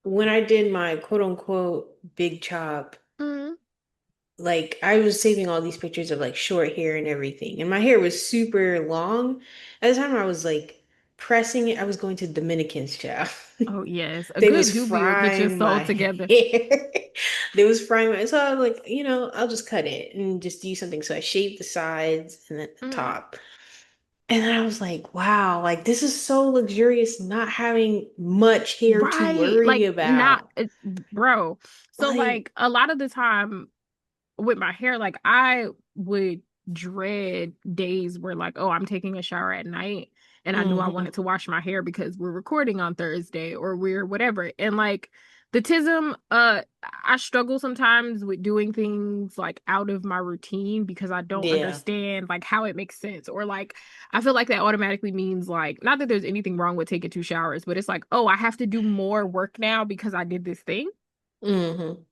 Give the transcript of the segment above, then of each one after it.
when I did my quote unquote big chop, Mm. like I was saving all these pictures of like short hair and everything. And my hair was super long. At the time I was like pressing it, I was going to Dominicans, child. Oh yes, a They good was doobie will get your frying soul my together. hair. They was frying my, so I was like, I'll just cut it and just do something. So I shaved the sides and then the Mm. top. And then I was like, wow, like this is so luxurious not having much hair to Right, worry like not, about. bro. So Like, like a lot of the time with my hair, like I would dread days where like, oh, I'm taking a shower at night and I knew I hmm wanted to wash my hair because we're recording on Thursday or we're whatever. And like the tism, I struggle sometimes with doing things like out of my routine because I don't yeah. understand like how it makes sense. Or like I feel like that automatically means like not that there's anything wrong with taking 2 showers, but it's like, oh, I have to do more work now because I did this thing. hmm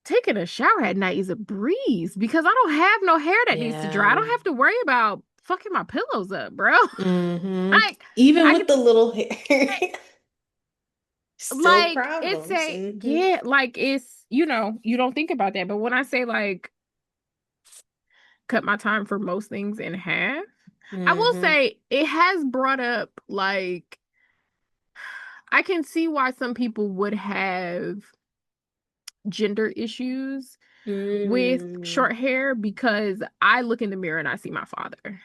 Taking a shower at night is a breeze because I don't have no hair that needs to dry. I Yeah. don't have to worry about fucking my pillows up, bro. hmm Like Even I with can the little hair, still like it's problems. a yeah, like it's you don't think about that. But when I say like cut my time for most things in half, I will hmm say it has brought up like I can see why some people would have gender issues with mm short hair because I look in the mirror and I see my father.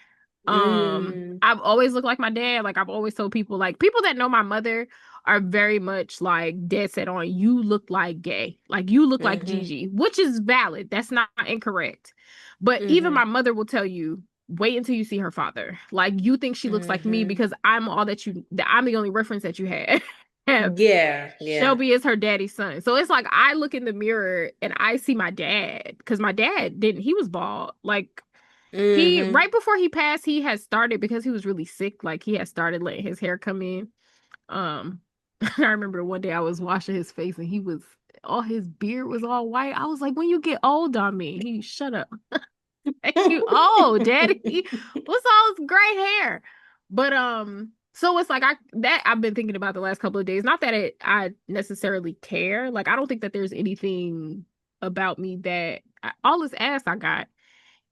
mm I've always looked like my dad. Like I've always told people, like people that know my mother are very much like dead set on you look like gay. Like you look like hmm Gigi, which is valid. That's not incorrect. But even my hmm mother will tell you, wait until you see her father. Like you think she looks like me hmm because I'm all that I'm the only reference that you had. have. Yeah, yeah. Shelby is her daddy's son. So it's like I look in the mirror and I see my dad because my dad didn't, he was bald. Like he, hmm right before he passed, he had started because he was really sick. Like he had started letting his hair come in. Um, I remember one day I was washing his face and he was, all his beard was all white. I was like, when you get old on me, he shut up. You old, daddy. What's all this gray hair? But so it's like I've been thinking about the last couple of days. Not that I necessarily care. Like I don't think that there's anything about me that all this ass I got.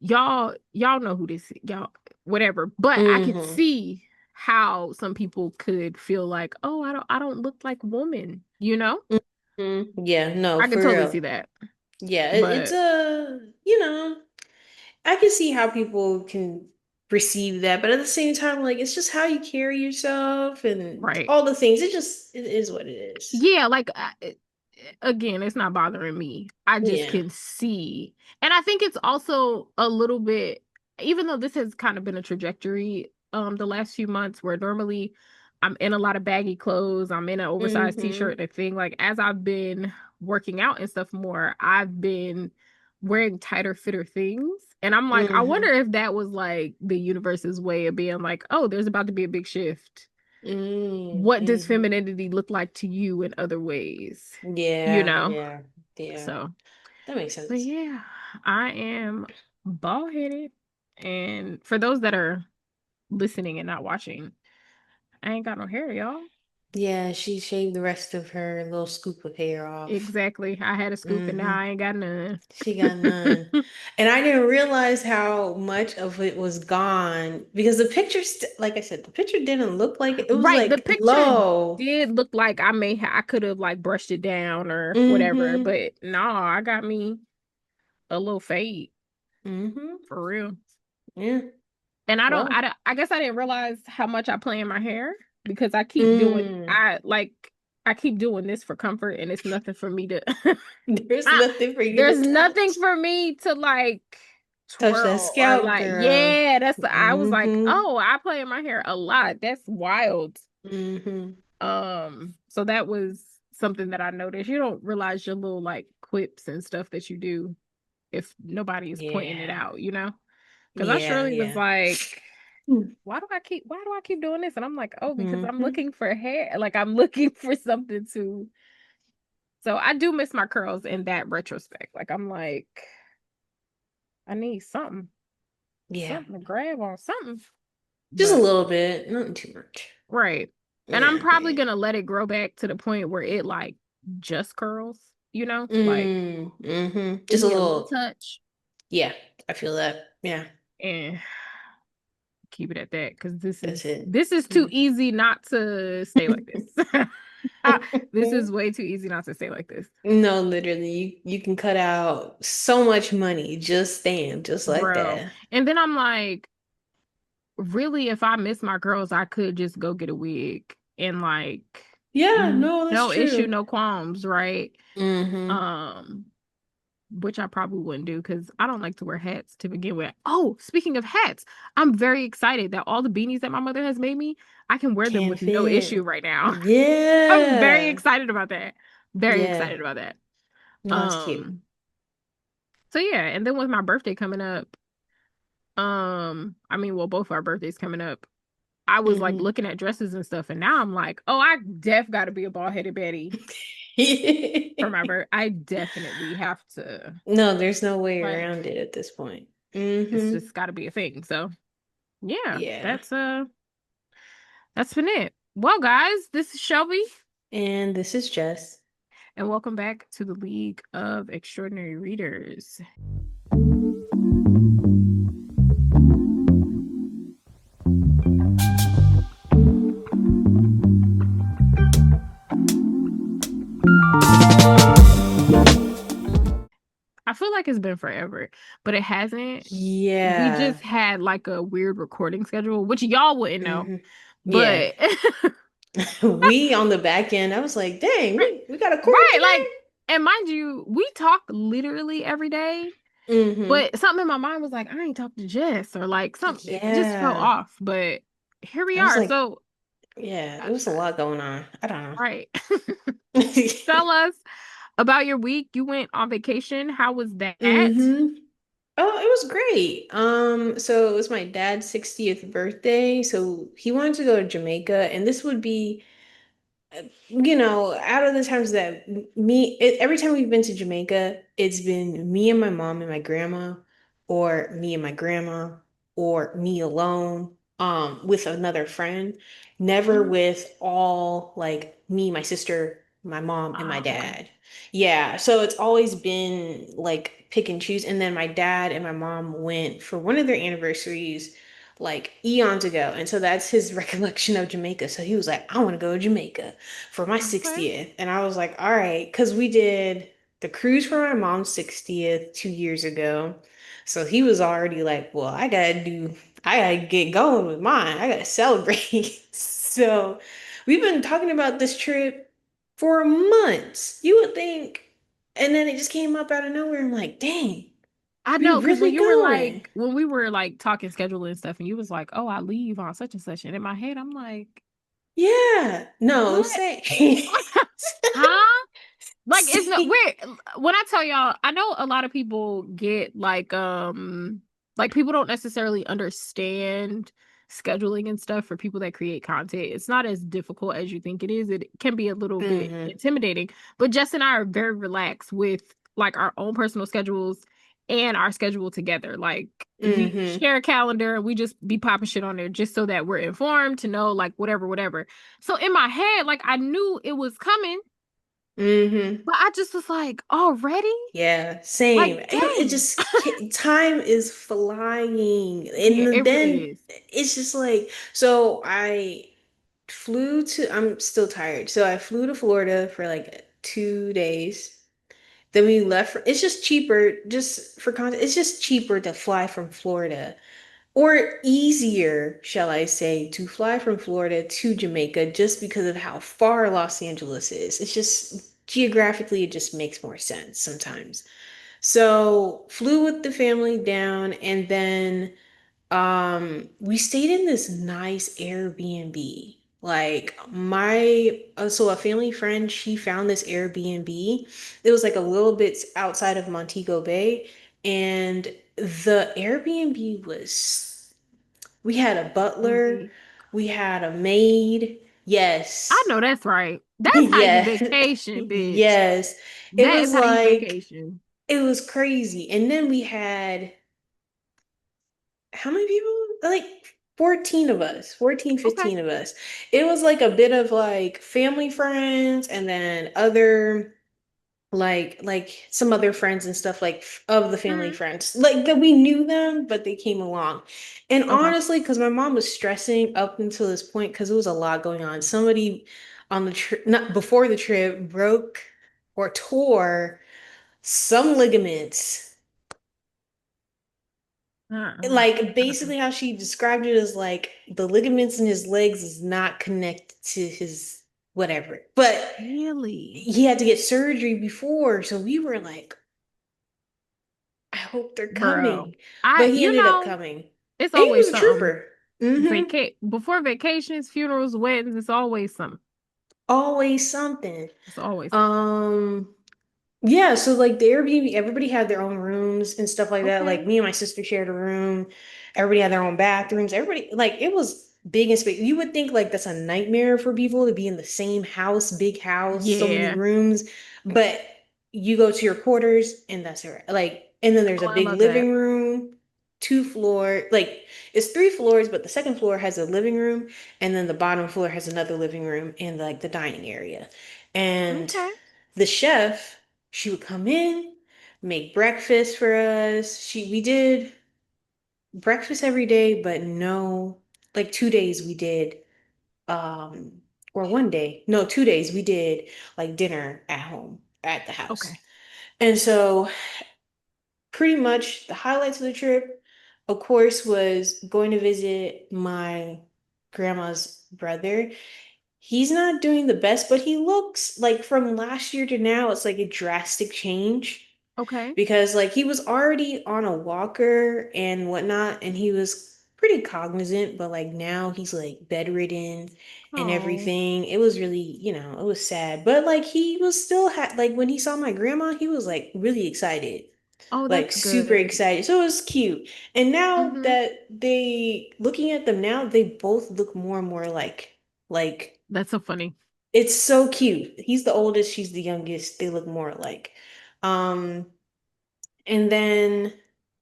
Y'all know who this y'all whatever. But I could hmm see how some people could feel like, oh, I don't look like woman, you know? Yeah, no, I can for totally see real. that. Yeah, it's But I can see how people can perceive that, but at the same time, like it's just how you carry yourself and right. all the things. It is what it is. Yeah, like again, it's not bothering me. I just Yeah. can see. And I think it's also a little bit, even though this has kind of been a trajectory the last few months where normally I'm in a lot of baggy clothes, I'm in an oversized t-shirt hmm and a thing. Like as I've been working out and stuff more, I've been wearing tighter fitter things. And I'm like, I wonder hmm if that was like the universe's way of being like, oh, there's about to be a big shift. What does hmm femininity look like to you in other ways? You Yeah, know? yeah, yeah. So, That makes but sense. yeah, I am bald headed. And for those that are listening and not watching, I ain't got no hair, y'all. Yeah, she shaved the rest of her little scoop of hair off. Exactly. I had a scoop and now hmm I ain't got none. She got none. And I didn't realize how much of it was gone because the picture, like I said, the picture didn't look like it. It was Right. The like picture low. did look like I could have like brushed it down or whatever, hmm but no, I got me a little fade hmm for real. Yeah. And Well. I guess I didn't realize how much I play in my hair because Mm. I keep doing this for comfort and it's nothing for me to There's I, nothing for you to there's nothing touch. for me to like Touch that twirl or scalp, like girl. yeah, I was like, hmm "Oh, I play in my hair a lot. That's wild." hmm So that was something that I noticed. You don't realize your little like quips and stuff that you do if nobody is pointing it Yeah. out, you know? Because I Yeah, surely was yeah. like, why do I keep doing this? And I'm like, oh, because I'm hmm looking for hair. Like I'm looking for something to. So I do miss my curls in that retrospect. Like I'm like, I need Yeah. something to grab on, something. Just a But little bit, not too much. right. And I'm Yeah, probably yeah. gonna let it grow back to the point where it like just curls, you know? Like give Just a me a little little, touch yeah, I feel that. Yeah, and keep it at that because this that's is it. this is too easy not to stay like this. This is way too easy not to stay like this. No, literally, you can cut out so much money just staying just like Bro. that. And then I'm like, really, if I miss my girls, I could just go get a wig and like Yeah, no, that's no issue, true. no qualms, right? Mm-hmm. Um, which I probably wouldn't do because I don't like to wear hats to begin with. Oh, speaking of hats, I'm very excited that all the beanies that my mother has made me, I can wear them Can't with no issue fit. right now. I'm very Yeah. excited about that. Very Yeah. excited about that. No, that's cute. Um, so yeah, and then with my birthday coming up, I mean, well, both our birthdays coming up, I was like Mm-hmm. looking at dresses and stuff, and now I'm like, oh, I got to be a bald headed Betty for my birth. I definitely have to. No, there's no way Like, around it at this point. it's Mm-hmm. just got to be a thing. So yeah, Yeah. that's been it. Well, guys, this is Shelby, And this is Jess. and welcome back to the League of Extraordinary Readers. I feel like it's been forever, but it hasn't. We Yeah. just had like a weird recording schedule, which y'all wouldn't know, Mm-hmm. Yeah. but We on the back end, I was like, dang, right, we got a record right, like, and mind you, we talk literally every day, today? Mm-hmm. but something in my mind was like, I ain't talked to Jess, or like something, it just felt Yeah. off. But here we I was are. like, So, yeah, it uh, was a lot going on. I don't right, know. tell us about your week. You went on vacation. How was that? Mm-hmm. Oh, it was great. So it was my dad's 60th birthday. So he wanted to go to Jamaica, and this would be out of the times that every time we've been to Jamaica, it's been me and my mom and my grandma, or me and my grandma, or me alone, with another friend, never Mhm. with all like me, my sister, my mom, and my Ah, okay. dad. Yeah, so it's always been like pick and choose. And then my dad and my mom went for one of their anniversaries like eons ago. And so that's his recollection of Jamaica. So he was like, I want to go to Jamaica for my Okay. 60th. And I was like, all right, because we did the cruise for my mom's 60th 2 years ago. So he was already like, well, I gotta get going with mine. I gotta celebrate. So we've been talking about this trip for months. You would think, and then it just came up out of nowhere. I'm like, dang, I we know, because really going. when we were like talking schedule and stuff, and you was like, "Oh, I leave on such and such," and in my head, I'm like, Yeah. No, "What? say Huh?" Like, it's not see. weird. When I tell y'all, I know a lot of people get like people don't necessarily understand scheduling and stuff for people that create content. It's not as difficult as you think it is. It can be a little bit Hmm. intimidating, but Jess and I are very relaxed with like our own personal schedules and our schedule together. Like, we Hmm. share a calendar and we just be popping shit on there just so that we're informed to know like whatever, whatever. So in my head, like I knew it was coming, Hmm. but I just was like, already? Yeah, Like, same. It dang. just time is flying. Yeah, it And really then is. it's just like, so I'm still tired. So I flew to Florida for like 2 days. Then we left it's just cheaper, just for context, it's just cheaper to fly from Florida, or easier, shall I say, to fly from Florida to Jamaica just because of how far Los Angeles is. It's just geographically, it just makes more sense sometimes. So flew with the family down, and then we stayed in this nice Airbnb. Like so a family friend, she found this Airbnb. It was like a little bit outside of Montego Bay, and the Airbnb was, we had a butler, Cozy. we had a maid. I Yes. know that's right. That's how you Yeah. vacation, bitch. Yes. It That is was how you like, vacation. it was crazy. And then we had how many people? Like 14 of us, 14, Okay. 15 of us. It was like a bit of like family friends and then other like some other friends and stuff like of the family Hmm. friends like that we knew them but they came along. And Okay. honestly, because my mom was stressing up until this point because it was a lot going on. Somebody on the trip, not before the trip, broke or tore some ligaments. Uh-uh. Like Uh-uh. basically how she described it is like the ligaments in his legs is not connected to his whatever, but Really? he had to get surgery before, so we were like, I hope they're Bro. coming. But he ended up You know, coming. it's And he always was a something. trooper. Hmm. Before vacations, funerals, weddings, it's always something. Always something. It's always something. Um, Yeah, so like the Airbnb, everybody had their own rooms and stuff like that. Like Okay. me and my sister shared a room. Everybody had their own bathrooms. Everybody like it was big and space. You would think like that's a nightmare for people to be in the same house, big house, so many Yeah. rooms. But you go to your quarters and that's it. Like, and then there's Oh, a I big love that. living room, two floor, like it's three floors, but the second floor has a living room, and then the bottom floor has another living room and like the dining area. And Okay. the chef, she would come in, make breakfast for us. We did breakfast every day, but no, like 2 days we did, um, or one day, no, 2 days we did like dinner at home at the house. Okay. And so pretty much the highlights of the trip, of course, was going to visit my grandma's brother. He's not doing the best, but he looks like from last year to now, it's like a drastic change Okay. because like he was already on a walker and whatnot, and he was pretty cognizant, but like now he's like bedridden and Oh. everything. It was really, it was sad, but like he was still like when he saw my grandma, he was like really excited, Oh, like that's super good. excited. So it was cute. And now Mm-hmm. that looking at them now, they both look more and more like That's so funny. it's so cute. He's the oldest, she's the youngest. They look more alike. Um, and then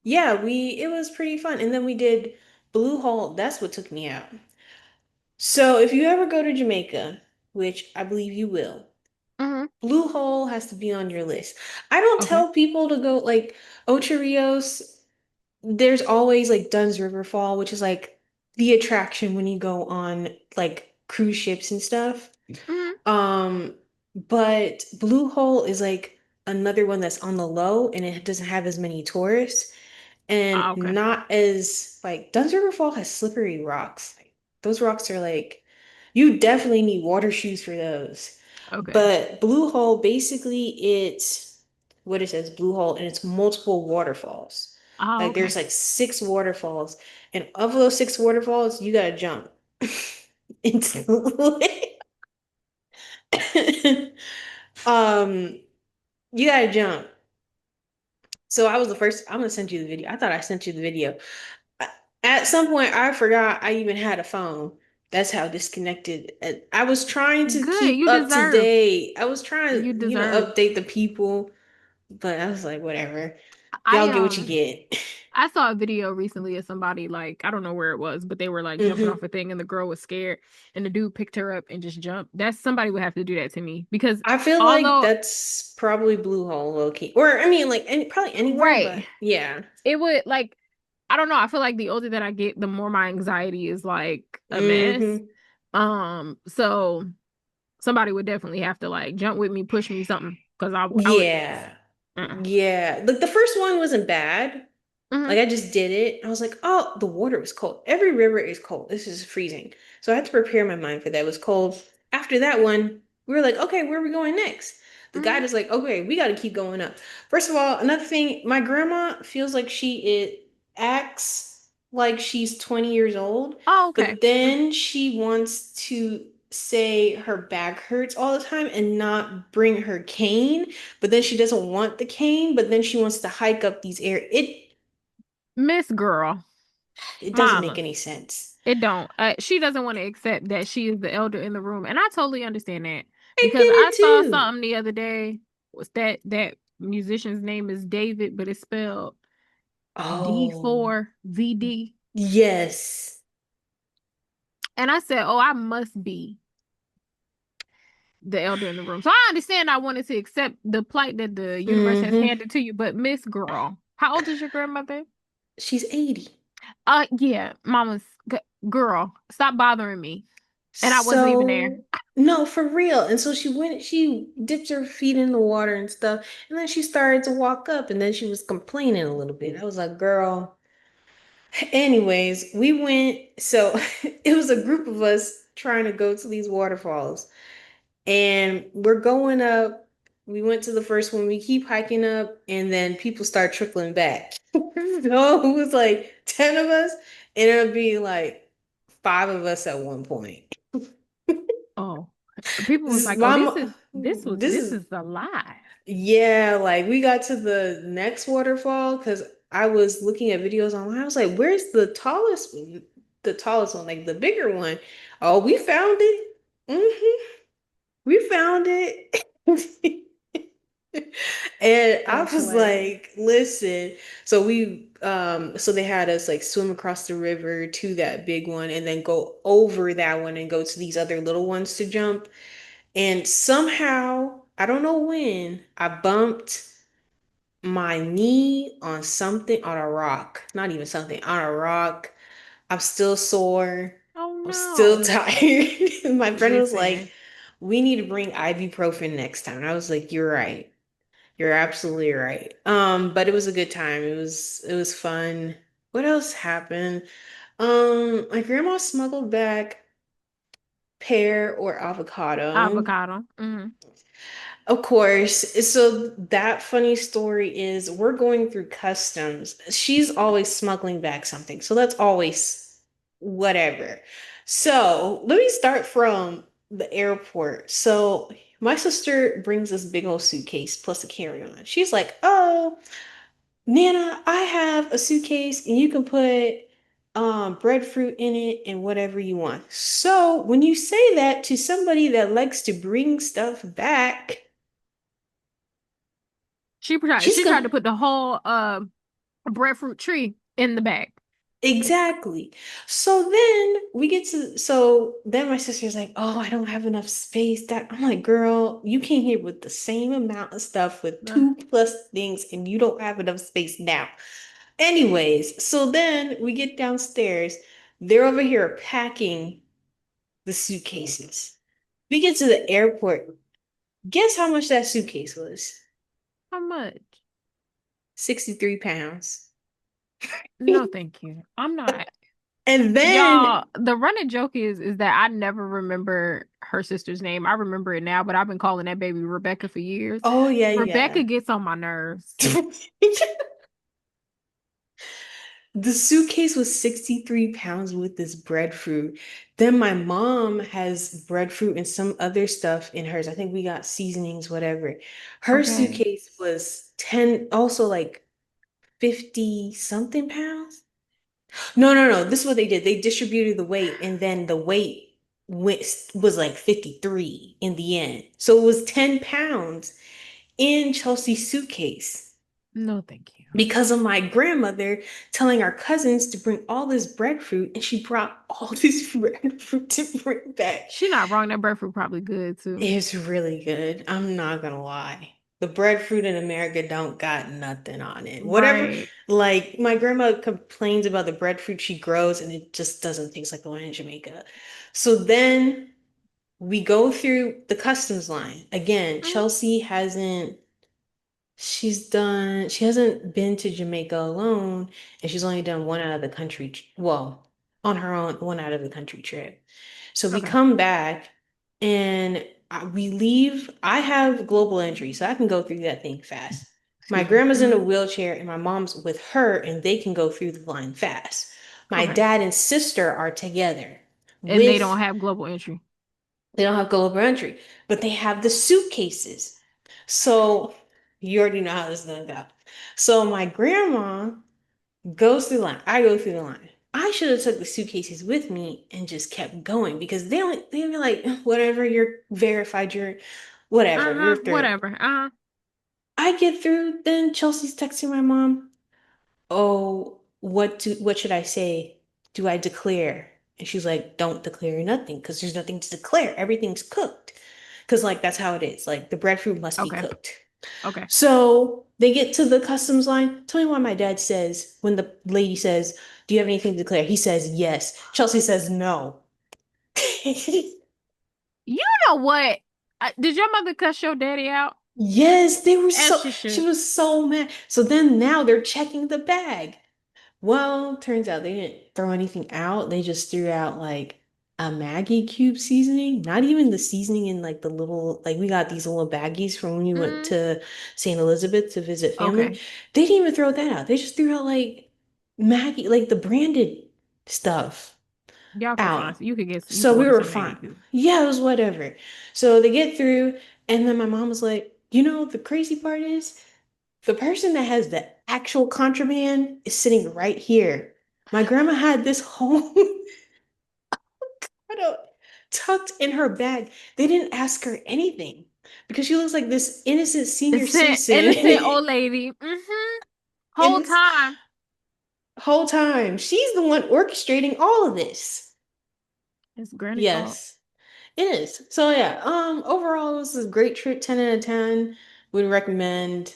yeah, it was pretty fun. And then we did Blue Hole. That's what took me out. So if you ever go to Jamaica, which I believe you will, Mm-hmm. Blue Hole has to be on your list. I don't Okay. tell people to go like Ocho Rios. There's always like Dunn's River Fall, which is like the attraction when you go on like cruise ships and stuff. Mm-hmm. Um, but Blue Hole is like another one that's on the low and it doesn't have as many tourists and Ah, okay. not as like Dunn's River Fall has slippery rocks. Like, those rocks are like you definitely need water shoes for those. Okay. But Blue Hole basically it's what it says Blue Hole and it's multiple waterfalls. Ah, Like okay. there's like six waterfalls and of those six waterfalls you gotta jump into the lake. Um, you gotta jump. So I was the first. I'm gonna send you the video. I thought I sent you the video. At some point, I forgot I even had a phone. That's how disconnected. I was trying to Good. keep You up to deserve. date. I was trying You to, deserve. update the people, but I was like, whatever. I Y'all get what you get. I saw a video recently of somebody like I don't know where it was, but they were like jumping Hmm. off a thing and the girl was scared and the dude picked her up and just jumped. That's somebody would have to do that to me because I feel like although that's probably Blue Hole, low key, or I mean, like probably anywhere, right, but yeah. it would like I don't know, I feel like the older that I get, the more my anxiety is like a mess. Hmm. So somebody would definitely have to like jump with me, push me something because I would Yeah. uh-uh. Yeah. Like the first one wasn't bad. Hmm. Like I just did it. I was like, oh, the water was cold. Every river is cold. This is freezing. So I had to prepare my mind for that. It was cold. After that one, we were like, okay, where are we going next? The Hmm. guide is like, okay, we got to keep going up. First of all, another thing, my grandma feels like it acts like she's 20 years old, Oh, okay. but then she wants to say her back hurts all the time and not bring her cane, but then she doesn't want the cane, but then she wants to hike up these air. Miss Girl, It doesn't make Mama. any sense. It don't. She doesn't want to accept that she is the elder in the room, and I totally understand that I because get I it saw too. something the other day. Was that musician's name is David, but it's spelled Oh, D4VD. yes. And I said, "Oh, I must be the elder in the room." So I understand I wanted to accept the plight that the universe has Hmm. handed to you, but Miss Girl, how old is your grandmother? She's 80. Yeah, mama's girl, stop bothering me. And I wasn't even there. So, no, for real. And so she dipped her feet in the water and stuff. And then she started to walk up and then she was complaining a little bit. I was like, girl. Anyways, we went. So it was a group of us trying to go to these waterfalls. And we're going up. We went to the first one. We keep hiking up, and then people start trickling back. So it was like 10 of us, and it'll be like five of us at one point. Oh, people was This is like, "Oh, my this mo- is this this is is a lie." yeah, like we got to the next waterfall because I was looking at videos online. I was like, where's the tallest one? The tallest one, like the bigger one. Oh, we found it. We found it. And I That's was hilarious. like, listen. So so they had us like swim across the river to that big one and then go over that one and go to these other little ones to jump. And somehow, I don't know when, I bumped my knee on something on a rock. Not even something, on a rock. I'm still sore. Oh I'm still no. tired. My friend was like, Listen, we need to bring ibuprofen next time. And I was like, you're right. You're absolutely right. But it was a good time. It was fun. What else happened? My grandma smuggled back pear or avocado. avocado. Hmm. Of course. So that funny story is we're going through customs. She's always smuggling back something. So that's always whatever. So let me start from the airport. So my sister brings this big old suitcase plus a carry-on. She's like, oh, Nana, I have a suitcase and you can put breadfruit in it and whatever you want. So when you say that to somebody that likes to bring stuff back, she's She tried to gonna put the whole breadfruit tree in the bag. exactly. So then my sister's like, "Oh, I don't have enough space." That I'm like, "Girl, you came here with the same amount of stuff with Uh, two plus things and you don't have enough space now." Anyways, so then we get downstairs. They're over here packing the suitcases. We get to the airport. Guess how much that suitcase was? how much? 63 pounds. No, thank you. I'm not. And then, Y'all, the running joke is that I never remember her sister's name. I remember it now, but I've been calling that baby Rebecca for years. oh yeah, Rebecca yeah. gets on my nerves. The suitcase was 63 pounds with this breadfruit. Then my mom has breadfruit and some other stuff in hers. I think we got seasonings, whatever. Her Okay. suitcase was 10, also like 50 something pounds. No, no, no. This is what they did. They distributed the weight, and then the weight was like 53 in the end. So it was 10 pounds in Chelsea's suitcase No, thank you. because of my grandmother telling our cousins to bring all this breadfruit, and she brought all this breadfruit to bring back. She not wrong. That breadfruit probably good too. It's really good. I'm not gonna lie. The breadfruit in America don't got nothing on it. Whatever, Right. like my grandma complains about the breadfruit she grows, and it just doesn't taste like the one in Jamaica. So then we go through the customs line. Again, Mhm. Chelsea she hasn't been to Jamaica alone, and she's only done one out of the country, well, on her own, one out of the country trip. So we Okay. come back and we leave. I have global entry, so I can go through that thing fast. My Excuse me. grandma's in a Hmm. wheelchair and my mom's with her, and they can go through the line fast. My Okay. dad and sister are together And they don't with, have global entry. they don't have global entry, but they have the suitcases. So you already know how this is gonna go. So my grandma goes through the line. I go through the line. I should have took the suitcases with me and just kept going because they'd be like, whatever, you're verified, you're whatever, you're Uh-huh. through. Whatever. Uh-huh. I get through, then Chelsea's texting my mom, oh, what should I say? Do I declare? And she's like, don't declare nothing because there's nothing to declare. Everything's cooked. Because, like, that's how it is. Like, the breadfruit must be Okay. cooked. Okay. So they get to the customs line. Tell me why my dad says, when the lady says, do you have anything to declare? He says, yes. Chelsea says, no. You know what? Did your mother cuss your daddy out? Yes, they were As so, she she should. was so mad. So then now they're checking the bag. Well, turns out they didn't throw anything out. They just threw out like a Maggie cube seasoning. Not even the seasoning in like the little, like we got these little baggies from when we went Mm, to St. Elizabeth to visit family. okay. They didn't even throw that out. They just threw out like Maggie, like the branded stuff Y'all could find out. you could get you So could we order were some Maggie fine. too. Yeah, it was whatever. So they get through, and then my mom was like, you know, the crazy part is the person that has the actual contraband is sitting right here. My grandma had this whole product tucked in her bag. They didn't ask her anything because she looks like this innocent senior citizen. Innocent old lady. Mm-hmm. And Whole this time. whole time, she's the one orchestrating all of this. It's Granny fault. Yes, it is. So yeah, overall, this is a great trip, 10 out of 10. Would recommend.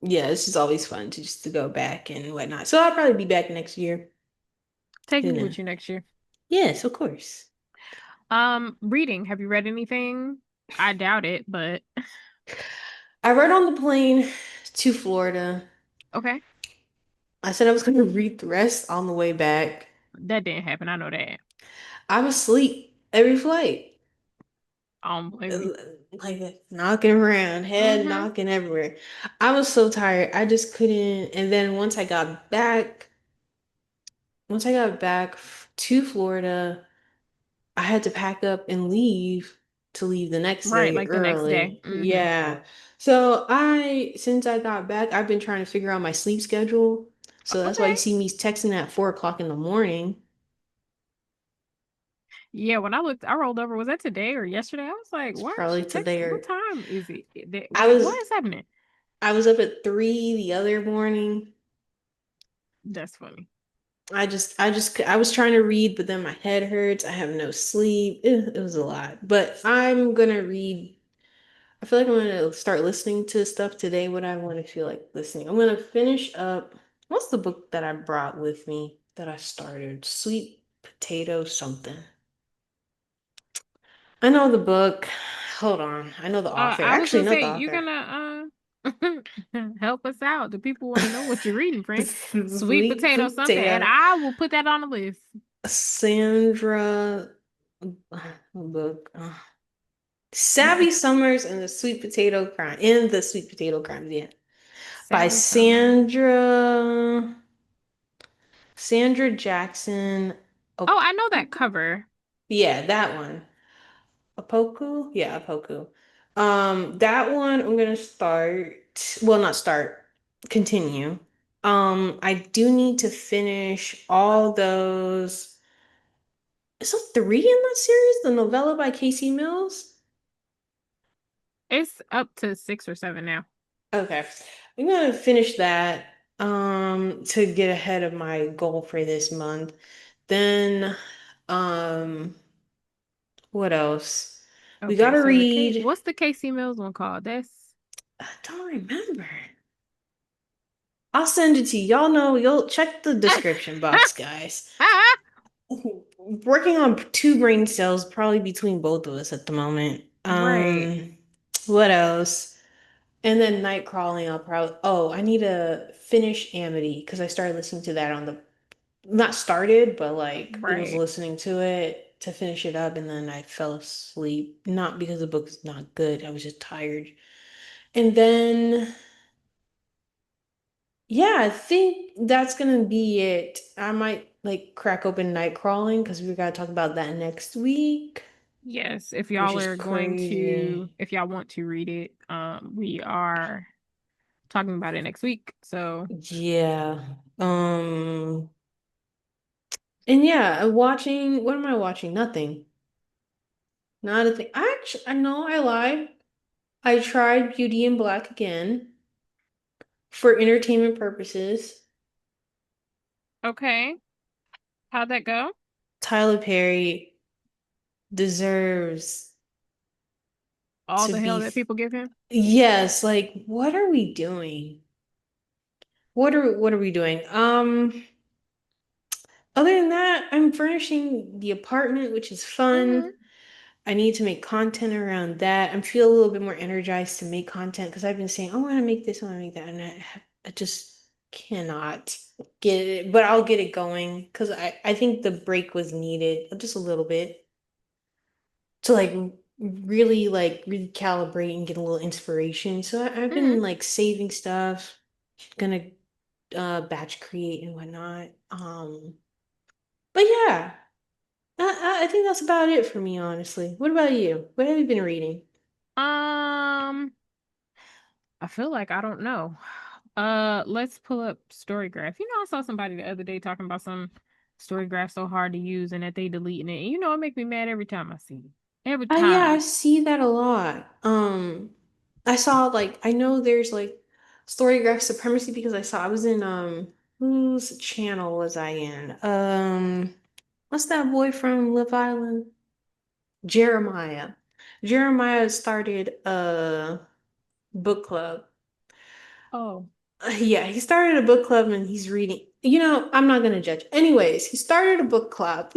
Yeah, it's just always fun to just to go back and whatnot. So I'll probably be back next year. Take Who me knows? with you next year. Yes, of course. Reading. Have you read anything? I doubt it, but I rode on the plane to Florida. okay. I said I was going to read the rest on the way back. That didn't happen. I know that. I was asleep every flight. I don't blame you. Like knocking around, head Mm-hmm. knocking everywhere. I was so tired. I just couldn't. And then once I got back to Florida, I had to pack up and leave to leave the next Right, day like the next day. early. Mm-hmm. Yeah. Since I got back, I've been trying to figure out my sleep schedule. So that's why Okay. you see me texting at 4 o'clock in the morning. Yeah, when I rolled over. Was that today or yesterday? I was like, It's why is probably she today texting? What or time is it? I Like, was what is happening? I was up at 3 the other morning. That's funny. I was trying to read, but then my head hurts. I have no sleep. It was a lot. But I'm gonna read. I feel like I'm gonna start listening to stuff today when I want to feel like listening. I'm gonna finish up. What's the book that I brought with me that I started? Sweet Potato something. I know the book. Hold on. I know the author. I I was actually gonna know say the you're author. gonna help us out. The people want to know what you're reading, friend. Sweet Sweet potato something, and Potato. I will put that on the list. Sandra book. Savvy Summers and the Sweet Potato Crime. In the Sweet Potato Crimes, yeah. By Savvy Summers. Sandra Jackson. Oh, Oh, I know that cover. yeah, that one. Opoku? Yeah, Opoku. That one I'm gonna start. Well, not start. Continue. I do need to finish all those. Is there three in that series? The novella by Casey Mills? It's up to 6 or 7 now. Okay. I'm gonna finish that to get ahead of my goal for this month. Then um what else? We Okay, gotta so read. what's the Casey Mills one called? That's I don't remember. I'll send it to you. Y'all know you'll check the description box, guys. Working on two brain cells probably between both of us at the moment. right, What else? And then Nightcrawling, I'll probably. Oh, I need to finish Amity because I started listening to that on the. Not started, but like was right. listening to it to finish it up, and then I fell asleep. Not because the book is not good, I was just tired. And then, yeah, I think that's gonna be it. I might like crack open Nightcrawling because we gotta talk about that next week, Yes, which is crazy. if y'all want to read it, we are talking about it next week. So, Yeah. And yeah, watching. What am I watching? Nothing. Not a thing. I know I lied. I tried Beauty in Black again for entertainment purposes. okay, how'd that go? Tyler Perry deserves All to the hell be. that people give him. Yes, like what are we doing? What are we doing? Other than that, I'm furnishing the apartment, which is Hmm. fun. I need to make content around that. I'm feel a little bit more energized to make content because I've been saying, oh, I want to make this, I want to make that, and I just cannot get it. But I'll get it going because I think the break was needed just a little bit to like recalibrate and get a little inspiration. So I've been Hmm. like saving stuff, gonna batch create and whatnot. But yeah, I think that's about it for me, honestly. What about you? What have you been reading? Um, I feel like I don't know. Let's pull up Storygraph. I saw somebody the other day talking about some Storygraph so hard to use and that they deleting it. And it make me mad every time I see it. Every Yeah, I time. see that a lot. I saw like I know there's like storygraph supremacy because I was in whose channel was I in? What's that boy from Love Island? Jeremiah. Jeremiah started a book club. Oh, Yeah, he started a book club and he's reading. I'm not gonna judge. Anyways, he started a book club.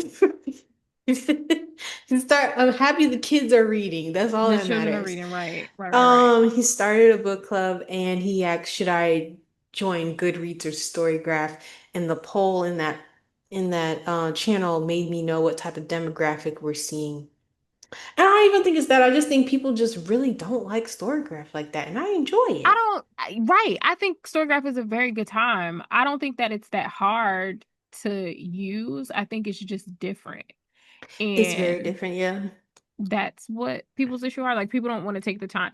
I'm happy the kids are reading. That's all the that children are matters. reading. Right, right, right, right. He started a book club and he asked, should I join Goodreads or Storygraph? And the poll in that channel made me know what type of demographic we're seeing. And I don't even think it's that. I just think people just really don't like Storygraph like that, and I enjoy I it. don't, right. I think Storygraph is a very good time. I don't think that it's that hard to use. I think it's just different. It's very And different, yeah. that's what people's issue are. Like, people don't want to take the time.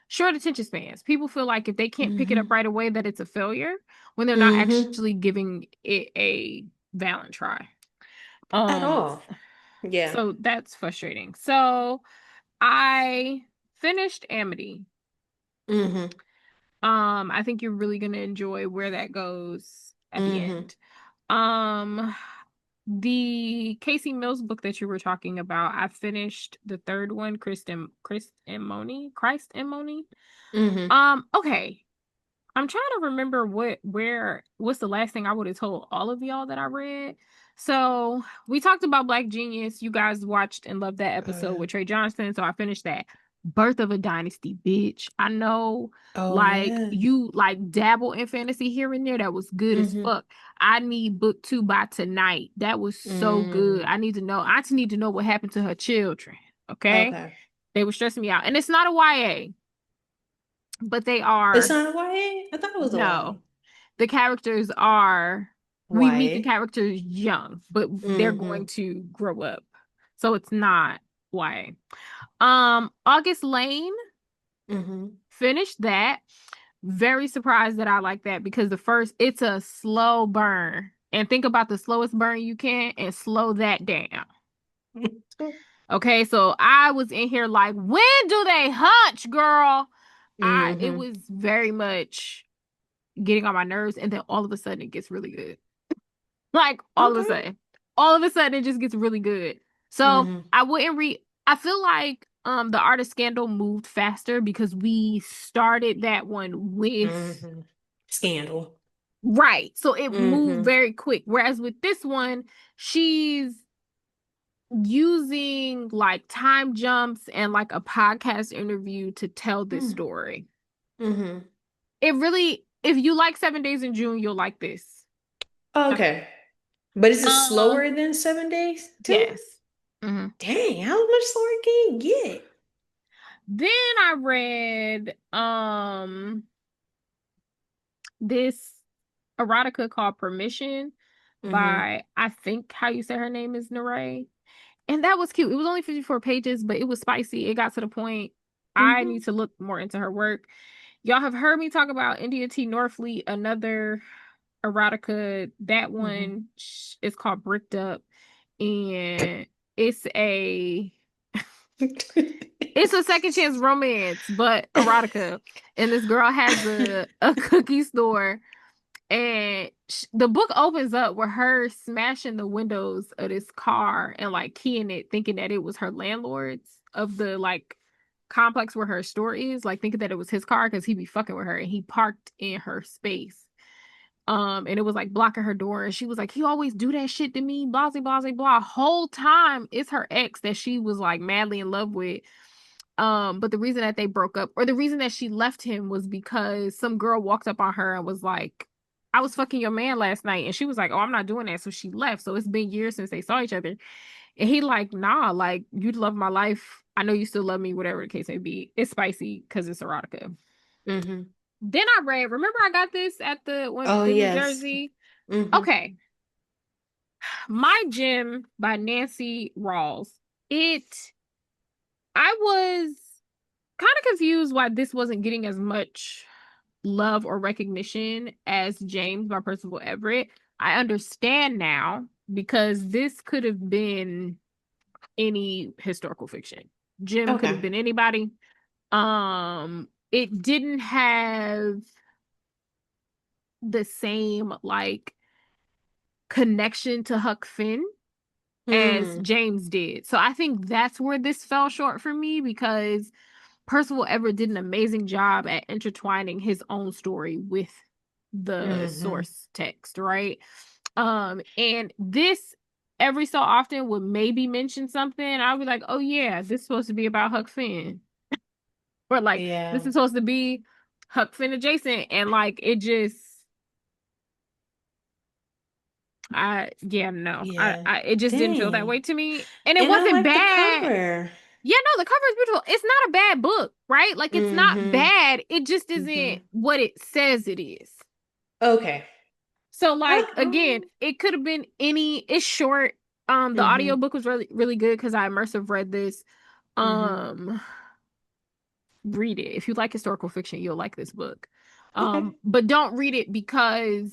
Short attention spans. People feel like if they can't pick it up Hmm. right away, that it's a failure when they're not Hmm. actually giving it a valid try. At Um, all. Yeah. so that's frustrating. So I finished Amity. Hmm. I think you're really gonna enjoy where that goes at the Hmm. end. Um, the Casey Mills book that you were talking about, I finished the third one, Christ and Moanie. Hmm. Okay. I'm trying to remember what's the last thing I would have told all of y'all that I read. So we talked about Black Genius. You guys watched and loved that Oh episode yeah. with Trey Johnson. So I finished that. Birth of a Dynasty, bitch. I know Oh like yeah. you like dabble in fantasy here and there. That was good as Hmm. fuck. I need book two by tonight. That was so good. Mm. I need to know. I just need to know what happened to her children. Okay. Okay. They were stressing me out. And it's not a YA, but they It's are. not a YA? I thought it was a No, YA. the characters are we meet the YA. characters young, but they're Mm-hmm. going to grow up. So it's not YA. August Lane Mm-hmm. finished that. Very surprised that I like that because the first it's a slow burn. And think about the slowest burn you can and slow that down. Okay, so I was in here like, when do they hunch, girl? It Mm-hmm. was very much getting on my nerves, and then all of a sudden it gets really good. Like Okay. all of a sudden it just gets really good. So Mm-hmm. I wouldn't read. I feel like the Artist Scandal moved faster because we started that one with Mm-hmm. Scandal. right. So it moved Mm-hmm. very quick. Whereas with this one, she's using like time jumps and like a podcast interview to tell this story. Mm-hmm. It really, if you like 7 Days in June, you'll like this. Okay. But is it Uh, slower than 7 days too? yes. Hmm. Dang, how much slower can you get? Then I read this erotica called Permission Mm-hmm. by I think how you say her name is Naray. And that was cute. It was only 54 pages, but it was spicy. It got to the point. I Mm-hmm. need to look more into her work. Y'all have heard me talk about India T. Norfleet, another erotica. That Mm-hmm. one is called Bricked Up. And it's a it's a second chance romance, but erotica. And this girl has a cookie store And the book opens up with her smashing the windows of this car and like keying it, thinking that it was her landlord's of the like complex where her store is, like thinking that it was his car because he be fucking with her and he parked in her space. And it was like blocking her door, and she was like, "He always do that shit to me, blah blah blah blah." Whole time it's her ex that she was like madly in love with. But the reason that they broke up, or the reason that she left him, was because some girl walked up on her and was like, "I was fucking your man last night," and she was like, "Oh, I'm not doing that." So she left. So it's been years since they saw each other, and he like, "Nah, like you love my life. I know you still love me, whatever the case may be." It's spicy because it's erotica. Mm-hmm. Then I read, remember I got this at Oh, the New yes. Jersey. Mm-hmm. Okay, My Gym by Nancy Rawls. It, I was kind of confused why this wasn't getting as much love or recognition as James by Percival Everett. I understand now because this could have been any historical fiction. Jim could have Okay. been anybody. It didn't have the same like connection to Huck Finn as Mm. James did. So I think that's where this fell short for me because Percival Everett did an amazing job at intertwining his own story with the Mm-hmm. source text, right? And this every so often would maybe mention something. I'll be like, oh yeah, this is supposed to be about Huck Finn. Or like this Yeah. is supposed to be Huck Finn adjacent. And like it just no. Yeah. I it just didn't feel that Dang. way to me. And it And I wasn't like the bad. cover. Yeah, no, the cover is beautiful. It's not a bad book, right? Like it's not Mm-hmm. bad. It just Mm-hmm. isn't what it says it is. Okay. So like again, Uh-huh. it could have been any it's short. The Mm-hmm. audiobook was really really good because I immersive read this. Mm-hmm. Um Read it. If you like historical fiction, you'll like this book. Okay. But don't read it because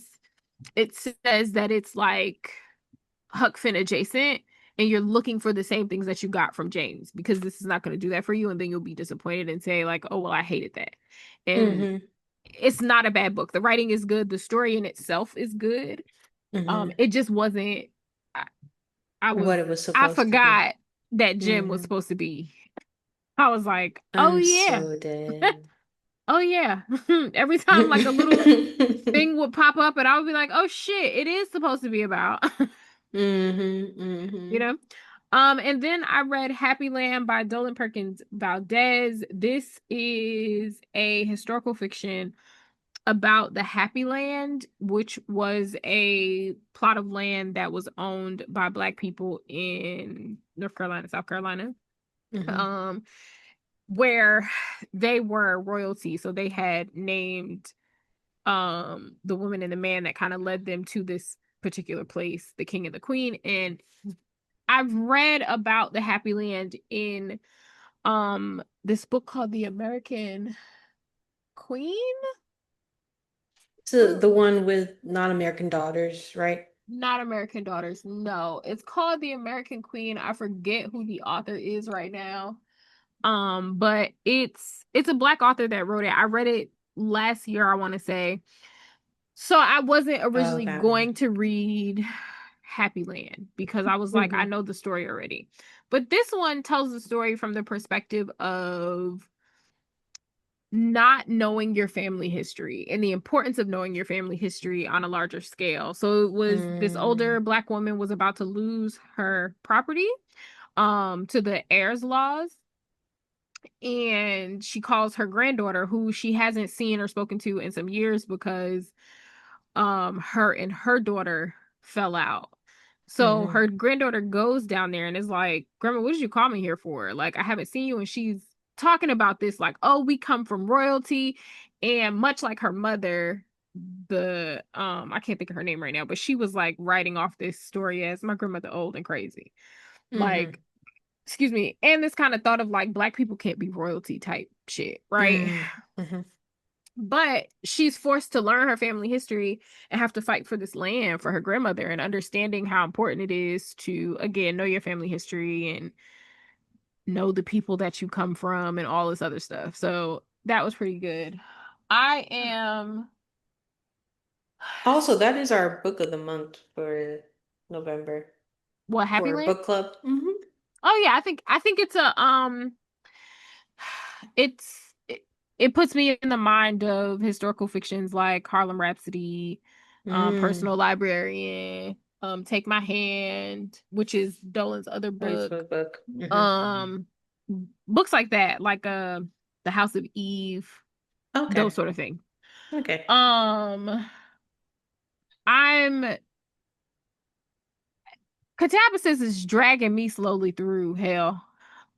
it says that it's like Huck Finn adjacent and you're looking for the same things that you got from James because this is not going to do that for you and then you'll be disappointed and say like, "Oh, well, I hated that." And Mm-hmm. it's not a bad book. The writing is good, the story in itself is good. Mm-hmm. It just wasn't I, I was What it was I supposed to be. forgot that Jim was Mm-hmm. supposed to be. I was like, "Oh I'm yeah." so dead. Oh yeah. Every time like a little thing would pop up and I would be like, "Oh shit, it is supposed to be about." Mm-hmm. You Mm-hmm. know? And then I read Happy Land by Dolan Perkins Valdez. This is a historical fiction about the Happy Land, which was a plot of land that was owned by Black people in North Carolina, South Carolina, Mm-hmm. um, where they were royalty. So they had named the woman and the man that kind of led them to this particular place, the king and the queen. And I've read about the Happy Land in this book called The American Queen. So the Ooh. one with non-American daughters, right? Not American Daughters. No, it's called The American Queen. I forget who the author is right now. But it's a black author that wrote it. I read it last year, I want to say. So I wasn't Oh, originally okay. going to read Happy Land because I was like, I Mm-hmm. know the story already. But this one tells the story from the perspective of not knowing your family history and the importance of knowing your family history on a larger scale. So it was this Mm. older black woman was about to lose her property to the heirs laws, and she calls her granddaughter who she hasn't seen or spoken to in some years because her and her daughter fell out. So Mm-hmm. her granddaughter goes down there and is like, "Grandma, what did you call me here for? Like, I haven't seen you." And she's talking about this, like, "Oh, we come from royalty." And much like her mother, the I can't think of her name right now, but she was like writing off this story as my grandmother old and crazy. Mm-hmm. Like, excuse me, and this kind of thought of like black people can't be royalty type shit, right? Mm-hmm. But she's forced to learn her family history and have to fight for this land for her grandmother, and understanding how important it is to again know your family history and know the people that you come from and all this other stuff. So that was pretty good. I am Also, that is our book of the month for November What, Happy for Land? book club. Hmm. Oh yeah, I think it's a it's it puts me in the mind of historical fictions like Harlem Rhapsody, Mm. Personal Librarian, Take My Hand, which is Dolan's other book. Facebook book. Um Books like that, like The House of Eve, Okay. those sort of thing. Okay. Um I'm Katabasis is dragging me slowly through hell.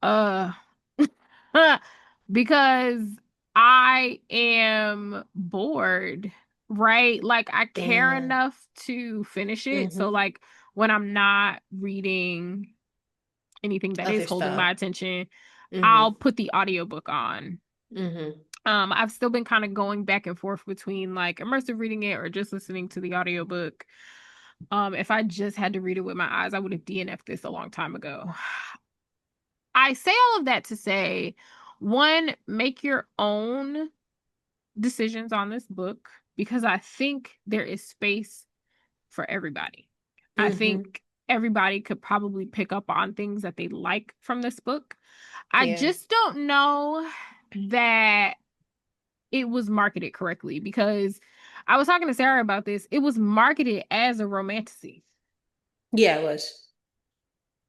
Uh because I am bored, right? Like I care Damn. enough to finish it. So Hmm. like when I'm not reading anything that is Other holding my stuff. attention, Hmm. I'll put the audiobook on. Hmm. I've still been kind of going back and forth between like immersive reading it or just listening to the audiobook. If I just had to read it with my eyes, I would have DNF'd this a long time ago. I say all of that to say, one, make your own decisions on this book because I think there is space for everybody. I Hmm. think everybody could probably pick up on things that they like from this book. I Yeah. just don't know that it was marketed correctly because I was talking to Sarah about this. It was marketed as a romantasy. Yeah, it was.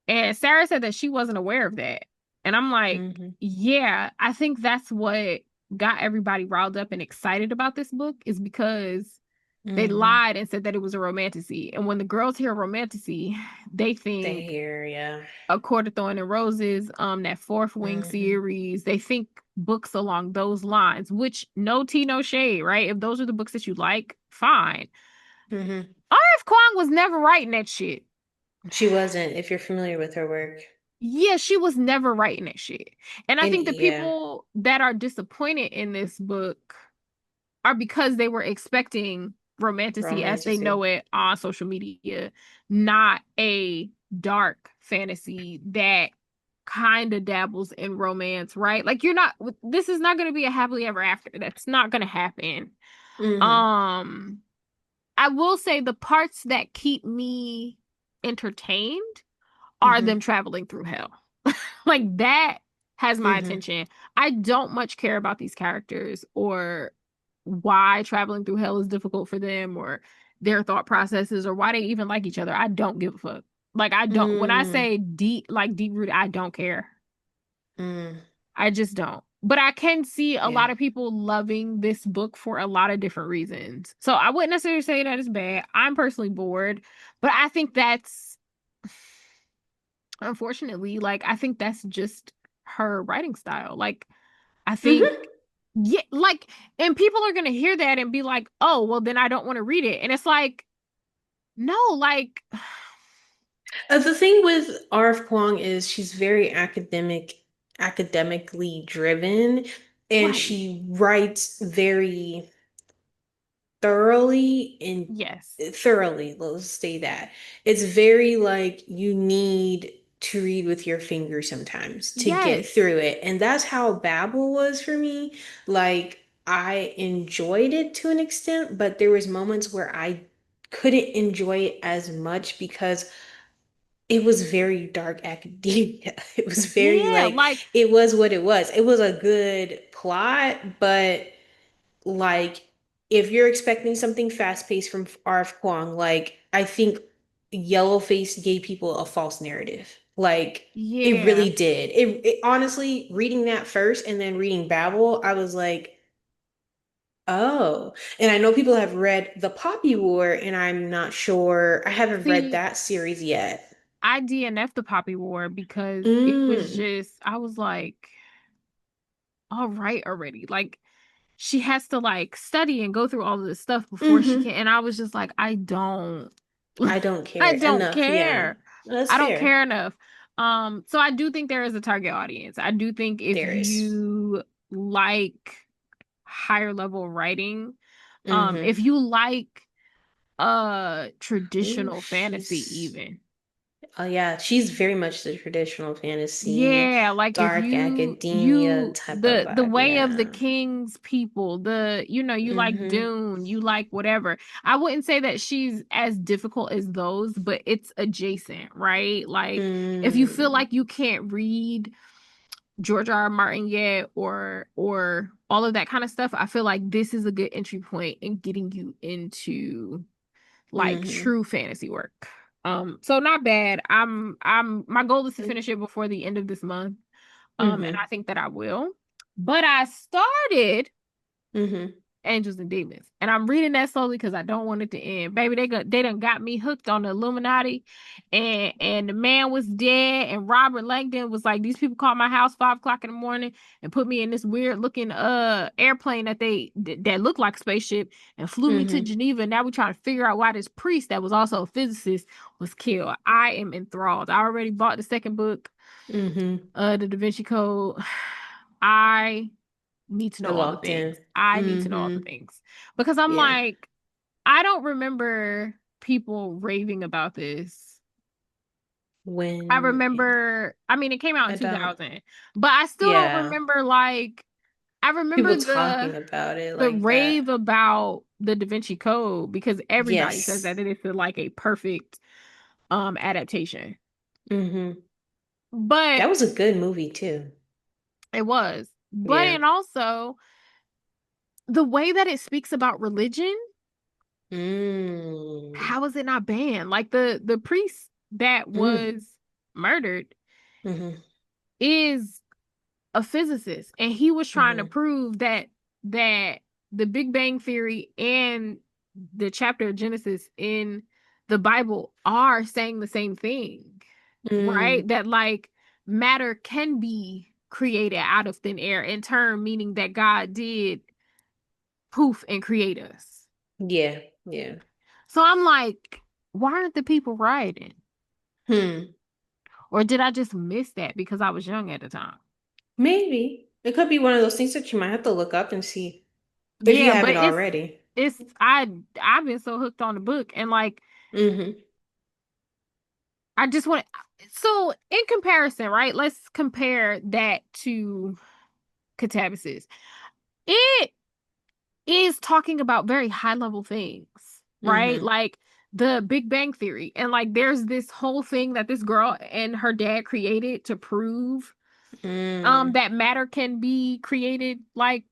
And Sarah said that she wasn't aware of that. And I'm like, Hmm. yeah, I think that's what got everybody riled up and excited about this book is because they Hmm. lied and said that it was a romantasy. And when the girls hear romantasy, they They think hear, yeah. A Court of Thorn and Roses, that Fourth Wing Hmm. series. They think books along those lines, which no tea, no shade, right? If those are the books that you like, fine. Hmm. R.F. Kuang was never writing that shit. She wasn't, if you're familiar with her work. Yeah, she was never writing that shit. And I And think the yeah, people that are disappointed in this book are because they were expecting romantasy as they know romanticy. it on social media, not a dark fantasy that kind of dabbles in romance, right? Like you're not this is not going to be a happily ever after. That's not going to happen. Hmm. Um I will say the parts that keep me entertained are them Hmm. traveling through hell. Like that has my Hmm. attention. I don't much care about these characters or why traveling through hell is difficult for them or their thought processes or why they even like each other. I don't give a fuck. Like I don't when I Mm. say deep rooted, I don't care. Mm. I just don't. But I can see a Yeah. lot of people loving this book for a lot of different reasons. So I wouldn't necessarily say that it's bad. I'm personally bored, but I think that's unfortunately, like I think that's just her writing style. Like I think Hmm. yeah, like and people are gonna hear that and be like, oh, well then I don't want to read it. And it's like, no, like The thing with R.F. Kuang is she's very academically driven, and right. she writes very thoroughly and Yes. thoroughly, let's say that. It's very like you need to read with your fingers sometimes to get Yes. through it. And that's how Babel was for me. Like I enjoyed it to an extent, but there was moments where I couldn't enjoy it as much because it was very dark academia. It was very Yeah, like like it was what it was. It was a good plot, but like, if you're expecting something fast-paced from RF Kuang, like, I think Yellowface gave people a false narrative. Like, it yeah. really did. It honestly, reading that first and then reading Babel, I was like, oh. And I know people have read The Poppy War, and I'm not sure. I haven't read See, that series yet. I DNF the Poppy War because it was Mm. just I was like, all right already. Like she has to like study and go through all of this stuff before she can Hmm. and I was just like, I don't I don't I care don't enough. Yeah. care. That's I don't fair. care enough. So I do think there is a target audience. I do think if There is. you like higher level writing, Mm-hmm. if you like Ooh, traditional fantasy she's even. Oh yeah, she's very much the traditional fantasy, Yeah, like if dark you academia you type of the vibe. way of the Yeah. king's people, you like Mm-hmm. Dune, you like whatever. I wouldn't say that she's as difficult as those, but it's adjacent, right? Like if you feel Mm. like you can't read George R. R. Martin yet or all of that kind of stuff, I feel like this is a good entry point in getting you into like Mm-hmm. true fantasy work. So not bad. I'm my goal is to finish it before the end of this month. And Mm-hmm. I think that I will. But I started Mm-hmm. Angels and Demons. And I'm reading that slowly because I don't want it to end. Baby, they done got me hooked on the Illuminati. And the man was dead. And Robert Langdon was like, these people called my house 5 o'clock in the morning and put me in this weird looking airplane that looked like a spaceship and flew me to Mm-hmm. Geneva. And now we're trying to figure out why this priest that was also a physicist was killed. I am enthralled. I already bought the second book, Mm-hmm. the Da Vinci Code. I need to know You're all the locked things. in. I need to know all the Mm-hmm. things because I'm Yeah. like, I don't remember people raving about this. I When remember, I mean, it came out in I don't, 2000, but I still don't yeah. remember like, I remember People talking about it the like rave that. about the Da Vinci Code because everybody says that Yes. it is like a perfect adaptation. Mm-hmm. But That was a good movie too. it was. But Yeah. and also the way that it speaks about religion, Mm. how is it not banned? Like the priest that Mm. was murdered Mm-hmm. is a physicist, and he was trying to Mm-hmm. prove that the Big Bang Theory and the chapter of Genesis in the Bible are saying the same thing, right? Mm. That like matter can be created out of thin air in turn, meaning that God did poof and create us. Yeah. Yeah. So I'm like, why aren't the people rioting? Hmm. Or did I just miss that because I was young at the time? Maybe. It could be one of those things that you might have to look up and see if you Yeah, but haven't already. it's I've been so hooked on the book and like Mm-hmm. I just want so in comparison, right? Let's compare that to Katabasis. It is talking about very high level things, right? Mm-hmm. Like the Big Bang Theory. And like there's this whole thing that this girl and her dad created to prove Mm. that matter can be created like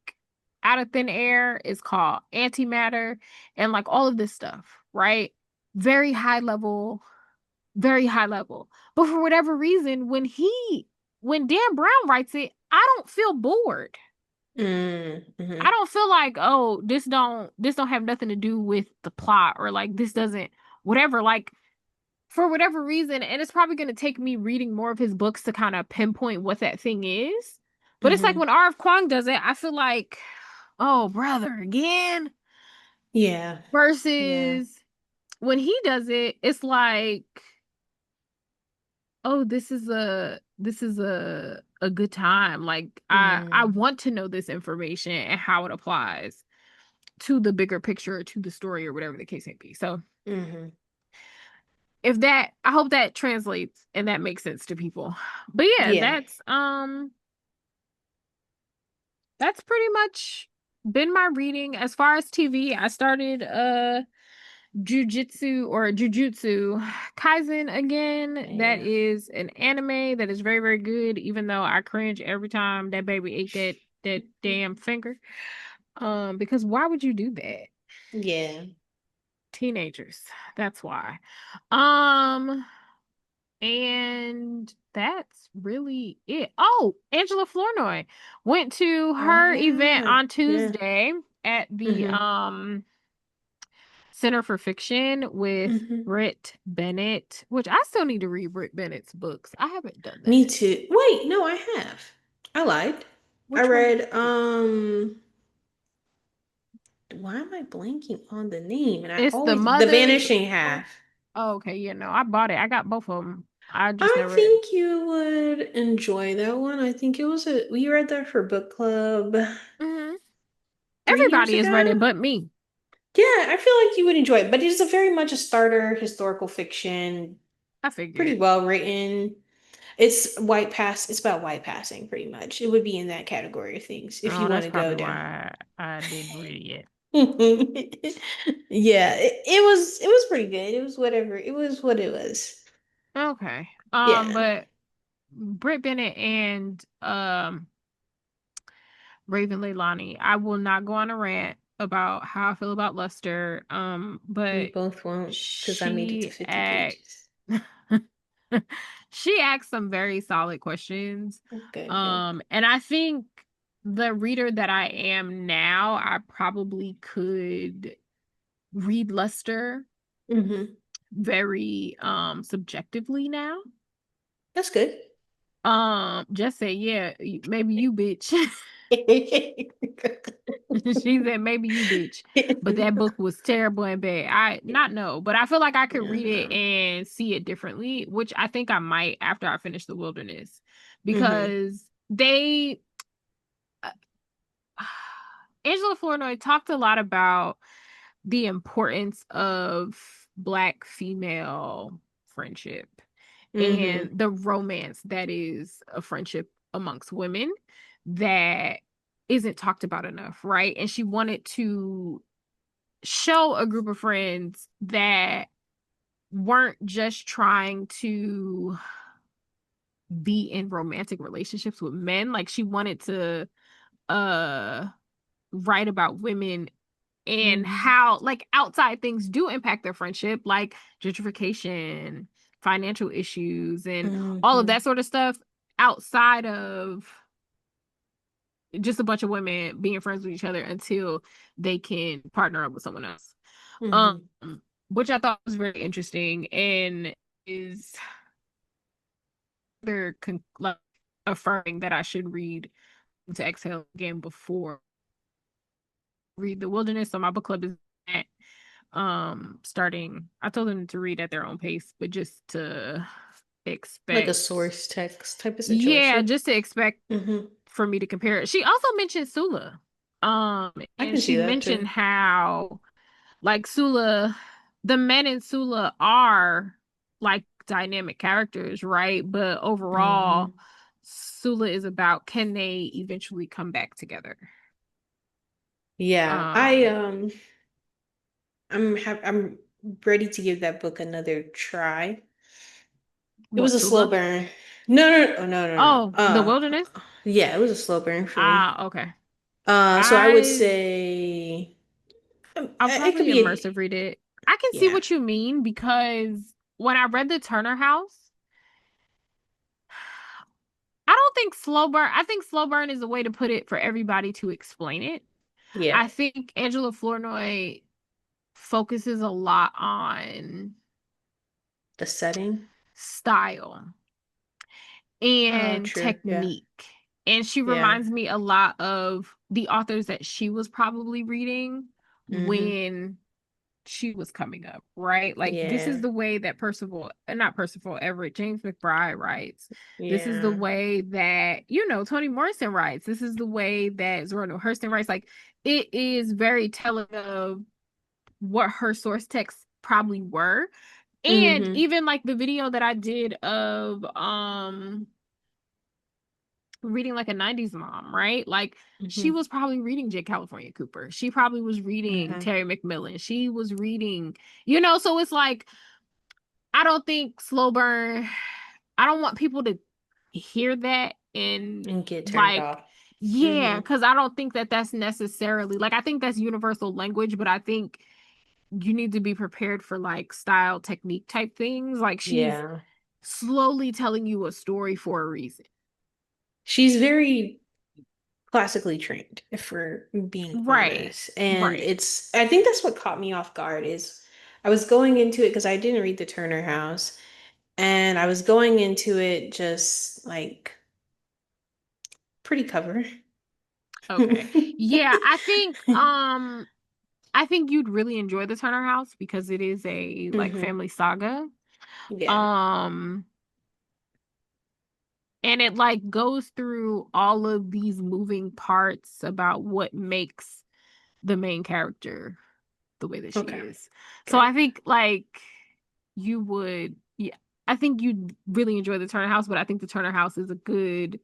out of thin air is called antimatter and like all of this stuff, right? Very high level, very high level. But for whatever reason, when Dan Brown writes it, I don't feel bored. I Mm-hmm. don't feel like, oh, this don't have nothing to do with the plot or like this doesn't whatever. Like for whatever reason, and it's probably going to take me reading more of his books to kind of pinpoint what that thing is. But it's like Mm-hmm. when R.F. Kuang does it, I feel like, oh, brother, again. Yeah. Yeah. Versus when he does it, it's like, oh, this is a good time. Like I Mm. want to know this information and how it applies to the bigger picture or to the story or whatever the case may be. So Mm-hmm. if that I hope that translates and that makes sense to people. But yeah, Yeah. that's pretty much been my reading. As far as TV, I started Jujutsu Kaisen again. That Yeah. is an anime that is very, very good, even though I cringe every time that baby ate that damn finger. Because why would you do that? Yeah. Teenagers. That's why. Um And that's really it. Oh, Angela Flournoy went to Oh her event yeah. on Yeah. Tuesday at the Mm-hmm. Center for Fiction with Mm-hmm. Britt Bennett, which I still need to read Britt Bennett's books. I haven't done Me that. too. Wait, no, I have. I lied. I Which one did read, you read? why am I blanking on the name? And I It's The always, The Mothers. Vanishing Half. Oh, okay, yeah, no, I bought it. I got both of them. I just I never. think you would enjoy that one. I think it was we read that for book club Hmm. 3 years Everybody has read it ago. but me. Yeah, I feel like you would enjoy it, but it is a very much a starter historical fiction. I Pretty figured. well written. It's about white passing pretty much. It would be in that category of things if you Oh, want that's to probably go down. why I didn't read it yet. Yeah, it was pretty good. It was whatever. It was what it was. Okay. Yeah. But Britt Bennett and Raven Leilani, I will not go on a rant about how I feel about Luster. We But both won't because I made it to she 50 act pages. she asked some very solid questions. Good, good. And I think the reader that I am now, I probably could read Luster Hmm. very subjectively now. That's good. Just say, yeah, maybe you bitch. She said, maybe you bitch. But that book was terrible and bad. I not know, but I feel like I could read it Uh-huh. and see it differently, which I think I might after I finish The Wilderness. Hmm. Because they uh, Angela Flournoy talked a lot about the importance of Black female friendship Hmm. and the romance that is a friendship amongst women that isn't talked about enough, right? And she wanted to show a group of friends that weren't just trying to be in romantic relationships with men. Like she wanted to uh write about women and Hmm. how like outside things do impact their friendship, like gentrification, financial issues, and all of Hmm. that sort of stuff outside of just a bunch of women being friends with each other until they can partner up with someone else. Um, Hmm. which I thought was very interesting and is they're like affirming that I should read to exhale again before read The Wilderness. So my book club is at starting. I told them to read at their own pace, but just to Like a expect, source text type of yeah, situation. just to expect Hmm. for me to compare it. She also mentioned Sula. I And can she see that mentioned too. how like Sula, the men in Sula are like dynamic characters, right? But overall, Hmm. Sula is about can they eventually come back together? Yeah, Um, I'm ready to give that book another try. It was what, a slow Sula? burn. No, no, oh, no, no, no. Oh, The Wilderness? Yeah, it was a slow burn for me. Ah, okay. So I would I say I'll it could probably be immersive read it. I can see yeah, what you mean because when I read the Turner House, I don't think slow burn. I think slow burn is a way to put it for everybody to explain it. yeah, I think Angela Flournoy focuses a lot on the setting. style Oh, and true. Yeah, technique. And she yeah. reminds me a lot of the authors that she was probably reading Mm-hmm. when she was coming up, right? Like this is Yeah, the way that not Percival Everett, James McBride writes. This is the yeah. way that, Toni Morrison writes. This is the way that Zora Neale Hurston writes. Like it is very telling of what her source texts probably were. And Mm-hmm. even like the video that I did of reading like a 90s mom, right? Like she Mm-hmm. was probably reading J. California Cooper. She probably was reading Mm-hmm. Terry McMillan. She was reading, so it's like I don't think slow burn, I don't want people to hear that and And get turned like off. yeah, Mm-hmm. because I don't think that that's necessarily like I think that's universal language, but I think you need to be prepared for like style technique type things. Like she's Yeah. slowly telling you a story for a reason. She's very classically trained, if we're being Right. honest. And Right. I think that's what caught me off guard is I was going into it because I didn't read the Turner House, and I was going into it just like pretty cover. Okay. Yeah, I think you'd really enjoy the Turner House because it is a like Hmm. family saga. Yeah. Um and it like goes through all of these moving parts about what makes the main character the way that she Okay. is. So Good. I think like you would yeah. I think you'd really enjoy the Turner House, but I think the Turner House is a good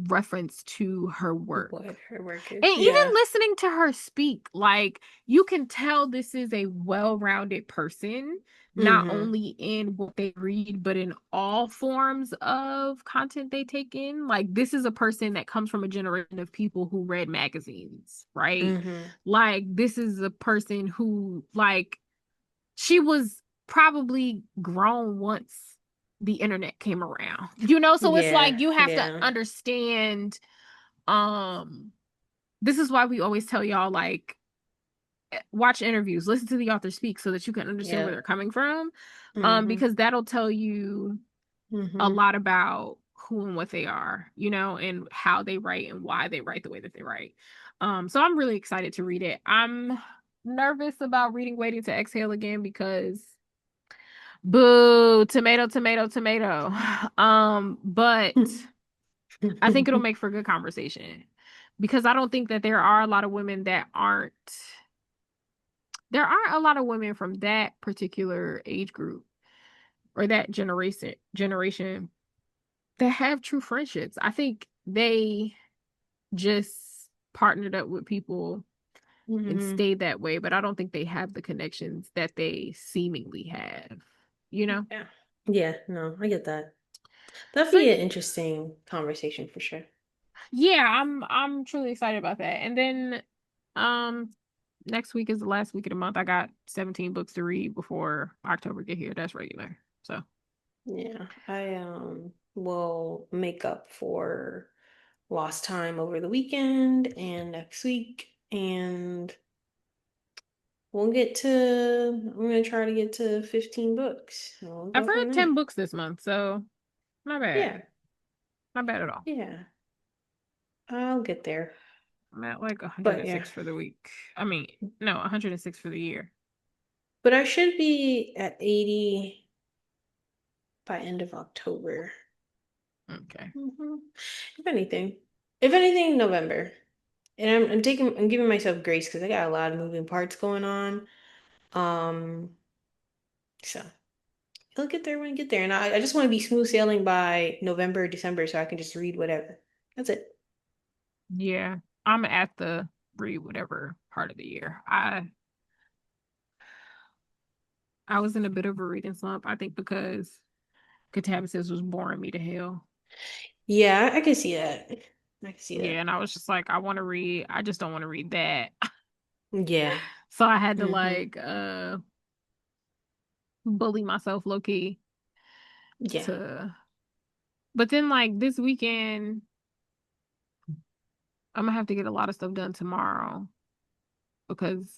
reference to her work. What her work is. And even Yeah. listening to her speak, like you can tell this is a well-rounded person, not Mm-hmm. only in what they read, but in all forms of content they take in. Like this is a person that comes from a generation of people who read magazines, right? Mm-hmm. Like this is a person who like she was probably grown once the internet came around. So it's Yeah. like you have to Yeah. understand um this is why we always tell y'all like watch interviews, listen to the author speak so that you can understand where Yeah. they're coming from. Mm-hmm. Because that'll tell you a Mm-hmm. lot about who and what they are, and how they write and why they write the way that they write. So I'm really excited to read it. I'm nervous about reading Waiting to Exhale again because boo, tomato, tomato, tomato. But I think it'll make for good conversation because I don't think that there are a lot of women that aren't there aren't a lot of women from that particular age group or that generation that have true friendships. I think they just partnered up with people and Mm-hmm. stayed that way, but I don't think they have the connections that they seemingly have, you know? Yeah. Yeah, no, I get that. That'd So be an interesting conversation for sure. yeah, I'm truly excited about that. And then um next week is the last week of the month. I got 17 books to read before October get here. That's regular. So Yeah, I will make up for lost time over the weekend and next week, and I'm gonna try to get to 15 books. And we'll I've go read from 10 there. books this month, so not bad. Yeah, Not bad at all. yeah, I'll get there. I'm at like But yeah, 106 for the week. I mean, no, 106 for the year. but I should be at 80 by end of October. Okay. hmm If anything, if anything, November. And I'm giving myself grace because I got a lot of moving parts going on. Um, so I'll get there when I get there. And I just want to be smooth sailing by November, December so I can just read whatever. That's it. Yeah. I'm at the read whatever part of the year. I was in a bit of a reading slump, I think because Katabasis was boring me to hell. Yeah, I can see that. I can see Yeah, that. and I was just like, I want to read. I just don't want to read that. Yeah. So I had to hmm like bully myself low key Yeah. to but then like this weekend I'm gonna have to get a lot of stuff done tomorrow because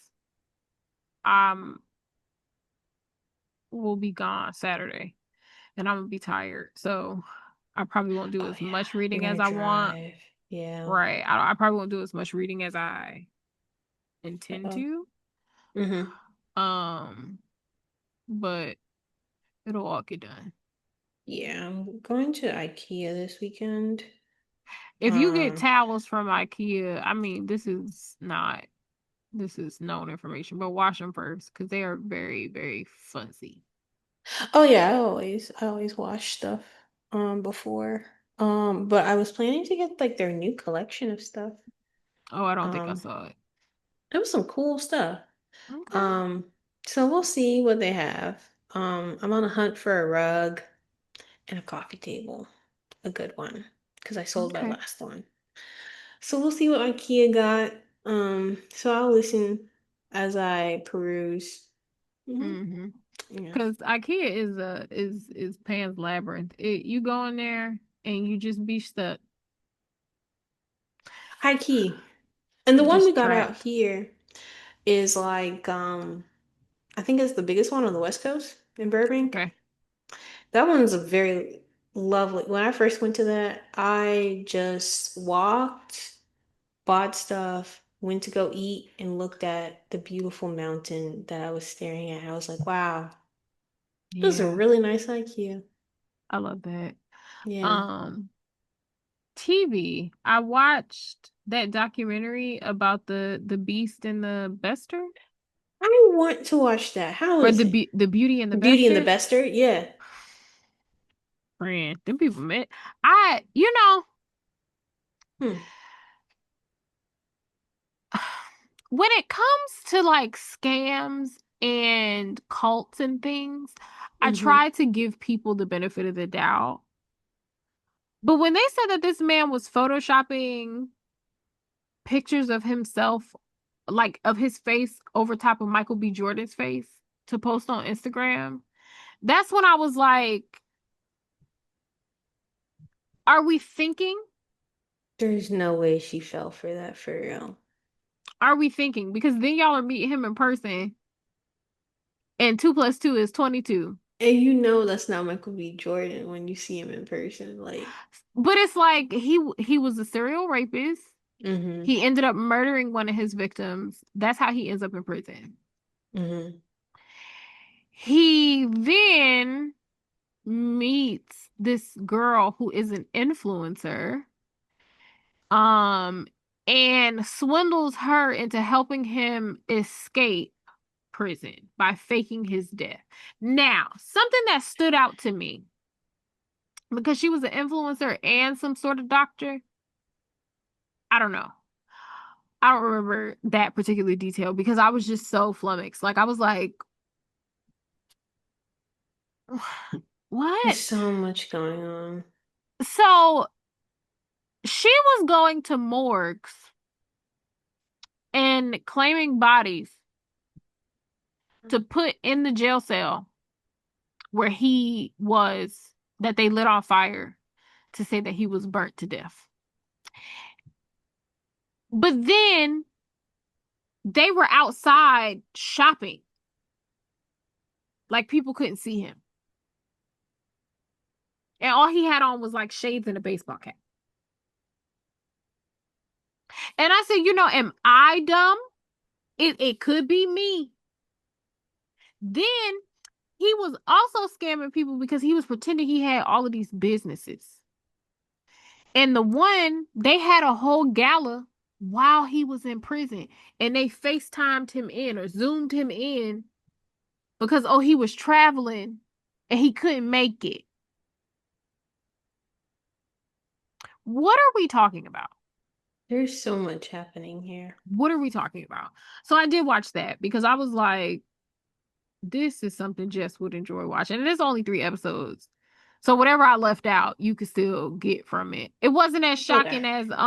I'm will be gone Saturday and I'm gonna be tired. So I probably won't do Oh as yeah. much You're reading as gonna I want. drive. Yeah. Right. I probably won't do as much reading as I intend Uh-oh. to. hmm Um, but it'll all get done. Yeah, I'm going to IKEA this weekend. If you get Um, towels from IKEA, I mean, this is known information, but wash them first because they are very, very fuzzy. oh yeah, I always wash stuff before. But I was planning to get like their new collection of stuff. Oh, I don't think I Um, saw it. it was some cool stuff. Okay. Um, so we'll see what they have. I'm on a hunt for a rug and a coffee table, a good one, because I sold my Okay. last one. So we'll see what IKEA got. So I'll listen as I peruse. hmm Mm-hmm. Yeah. Because IKEA is Pan's Labyrinth. You go in there and you just be stuck. High key. And the You one we just got out trapped. here is like I think it's the biggest one on the West Coast in Burbank. Okay. That one's a very lovely. When I first went to that, I just walked, bought stuff, went to go eat, and looked at the beautiful mountain that I was staring at. I was like, wow, this is a Yeah, really nice IKEA. I love that. Yeah. Um, TV. I watched that documentary about the Beast and the Bester, I want to watch that. How or is it? the Beauty and the Beauty and the Bester. Bester? Yeah. Friend, them people met. I, you know, Hmm. when it comes to like scams and cults and things, I Mm-hmm. try to give people the benefit of the doubt. But when they said that this man was photoshopping pictures of himself, like of his face over top of Michael B. Jordan's face to post on Instagram, that's when I was like, are we thinking? There's no way she fell for that for real. Are we thinking? Because then y'all are meeting him in person and 2 plus 2 is 22. And you know that's not Michael B. Jordan when you see him in person. Like, But it's like he was a serial rapist. mm-hmm. He ended up murdering one of his victims. That's how he ends up in prison. Mm-hmm. He then meets this girl who is an influencer, um, and swindles her into helping him escape prison by faking his death. Now, something that stood out to me because she was an influencer and some sort of doctor. I don't know. I don't remember that particular detail because I was just so flummoxed. Like I was like, There's what? so much going on. So she was going to morgues and claiming bodies to put in the jail cell where he was, that they lit on fire to say that he was burnt to death. But then they were outside shopping. Like people couldn't see him. And all he had on was like shades and a baseball cap. And I said, am I dumb? It could be me. Then he was also scamming people because he was pretending he had all of these businesses. And the one, they had a whole gala while he was in prison. And they FaceTimed him in or Zoomed him in because, oh, he was traveling and he couldn't make it. What are we talking about? There's so much happening here. What are we talking about? So I did watch that because I was like, this is something Jess would enjoy watching. And it's only 3 episodes. So whatever I left out, you could still get from it. It wasn't as Okay. shocking as what's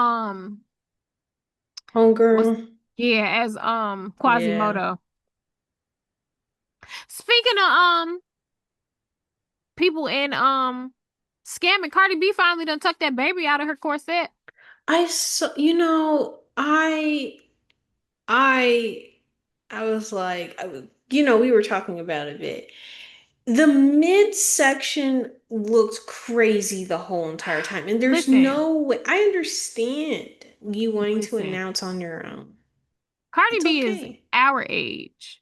Homegirl. yeah, as Yeah. Quasimodo. Speaking of people in scamming, Cardi B finally done tucked that baby out of her corset. I so I I was like we were talking about it a bit. The midsection looked crazy the whole entire time. And there's Listen, no way. I understand you wanting to listen. announce on your own. Cardi It's B is okay. our age.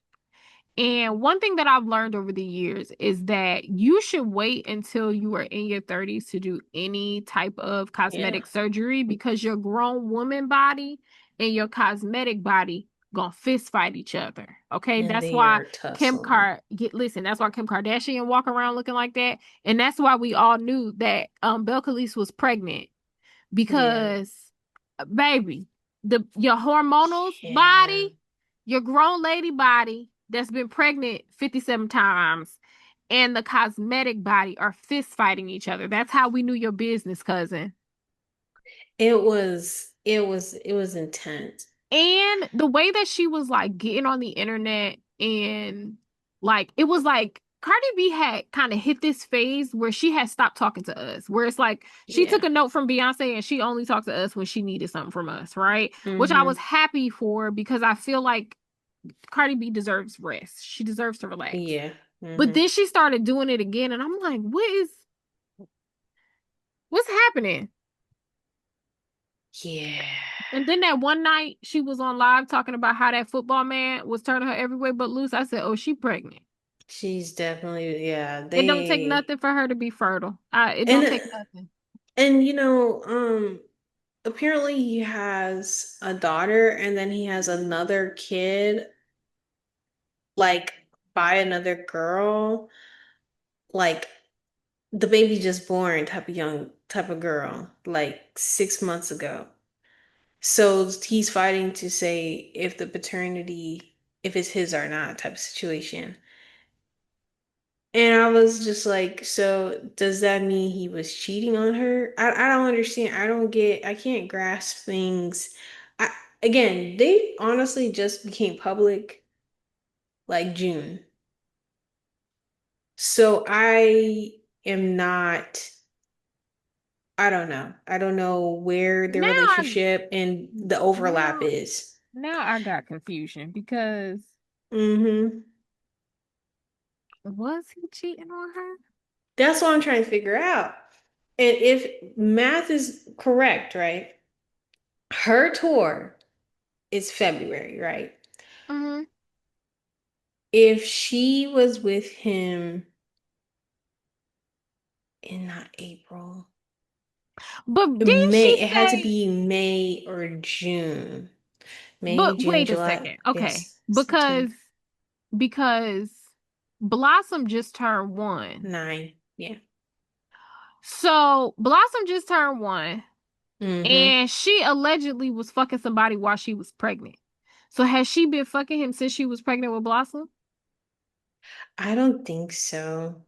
And one thing that I've learned over the years is that you should wait until you are in your 30s to do any type of Yeah. cosmetic surgery because your grown woman body and your cosmetic body gonna fist fight each other. Okay, And that's they why are tussling. That's why Kim Kardashian walk around looking like that, and that's why we all knew that Belcalis was pregnant Yeah. because baby, the your hormonal Yeah. body, your grown lady body that's been pregnant 57 times and the cosmetic body are fist fighting each other. That's how we knew your business, cousin. It was intense. And the way that she was like getting on the internet and like it was like Cardi B had kind of hit this phase where she had stopped talking to us, where it's like she took Yeah. a note from Beyonce and she only talked to us when she needed something from us, right? Which I was Mm-hmm. happy for because I feel like Cardi B deserves rest. She deserves to relax. Yeah. But Mm-hmm. then she started doing it again, and I'm like, what's happening? Yeah. And then that one night she was on live talking about how that football man was turning her every way but loose. I said, oh, she pregnant. She's definitely, yeah, It don't take nothing for her to be fertile. It don't and take nothing. and apparently he has a daughter and then he has another kid like by another girl. Like the baby just born type of girl, like 6 months ago. So he's fighting to say if the paternity, if it's his or not type of situation. And I was just like, so does that mean he was cheating on her? I don't understand. I can't grasp things. I, again, they honestly just became public like June. So am not, I don't know. I don't know where the Now I relationship and the overlap now is. now I got confusion because Hmm. was he cheating on her? That's what I'm trying to figure out. And if math is correct, right? Her tour is February, right? Hmm. If she was with him in not April, But didn't she May, it had to say? be May or June. May, But June, wait a July, second. Okay, August, September. because Blossom just turned 1. 9. Yeah. So Blossom just turned 1, Hmm. and she allegedly was fucking somebody while she was pregnant. So has she been fucking him since she was pregnant with Blossom? I don't think so.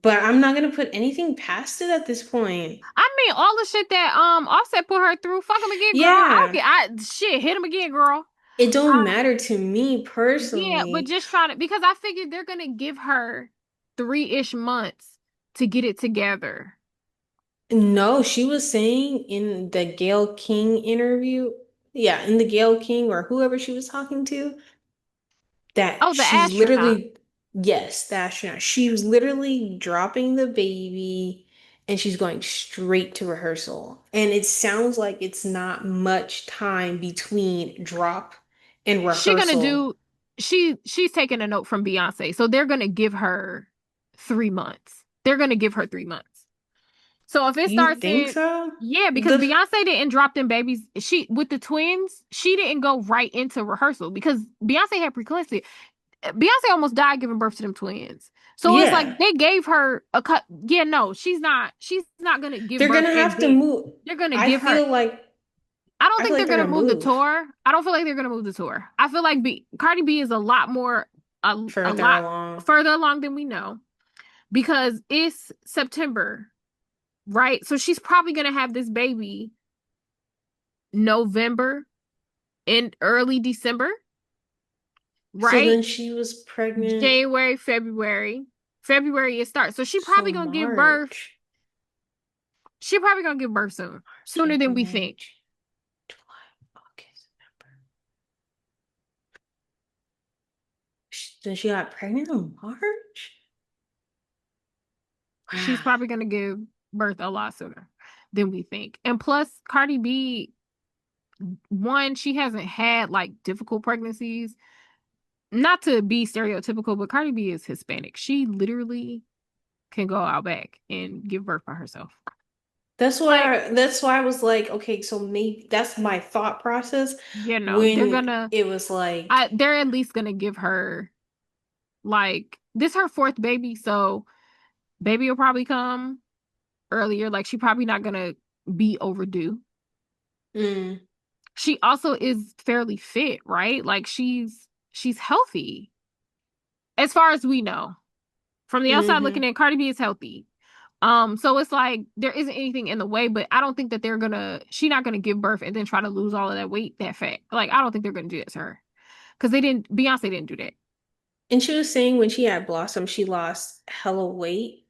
But I'm not gonna put anything past it at this point. I mean, all the shit that Offset put her through. Fuck him again, girl. I don't Yeah. care. Shit, hit him again, girl. It don't Uh, matter to me yeah, but personally. just trying to, because I figured they're gonna give her 3-ish months to get it together. No, she was saying in the Gail King interview, yeah, in the Gail King or whoever she was talking to, that Oh, the she's astronaut. literally, yes, the astronaut. She was literally dropping the baby and she's going straight to rehearsal. And it sounds like it's not much time between drop and She gonna rehearsal. do. She's taking a note from Beyonce, so they're gonna give her 3 months. They're gonna give her 3 months. So if it You starts think in, so? yeah, because The Beyonce didn't drop them babies. She with the twins, she didn't go right into rehearsal because Beyonce had preeclampsia. Beyonce almost died giving birth to them twins. So it's like yeah, they gave her a cut. Yeah, no, she's not. She's not gonna give they're birth gonna and have to then move. they're gonna I give her. feel like I don't I feel think like they're they're gonna gonna move the move tour. I don't feel like they're gonna move the tour. I feel like Cardi B is a lot more a further lot along. further along than we know because it's September, right? So she's probably gonna have this baby November and early December, So right? then she was pregnant. January, February. February it starts. So So March, she probably gonna give birth soon. March, Sooner than April, we May, think. June, July, August, September. Then she got pregnant in March? She's Wow. probably gonna give birth a lot sooner than we think. And plus, Cardi B, one, she hasn't had like difficult pregnancies. Not to be stereotypical, but Cardi B is Hispanic. She literally can go out back and give birth by herself. Like, That's why I was like, okay, so maybe that's my thought process you know, when it was like, they're at least gonna give her like this her fourth baby, so baby will probably come earlier. Like she probably not gonna be overdue. mm, She also is fairly fit, right? Like she's healthy as far as we know. From the outside looking mm-hmm. in, Cardi B is healthy. So it's like there isn't anything in the way, but I don't think that she's not gonna give birth and then try to lose all of that weight that fat. Like I don't think they're gonna do that to her. Because Beyonce didn't do that. And she was saying when she had Blossom, she lost hella weight.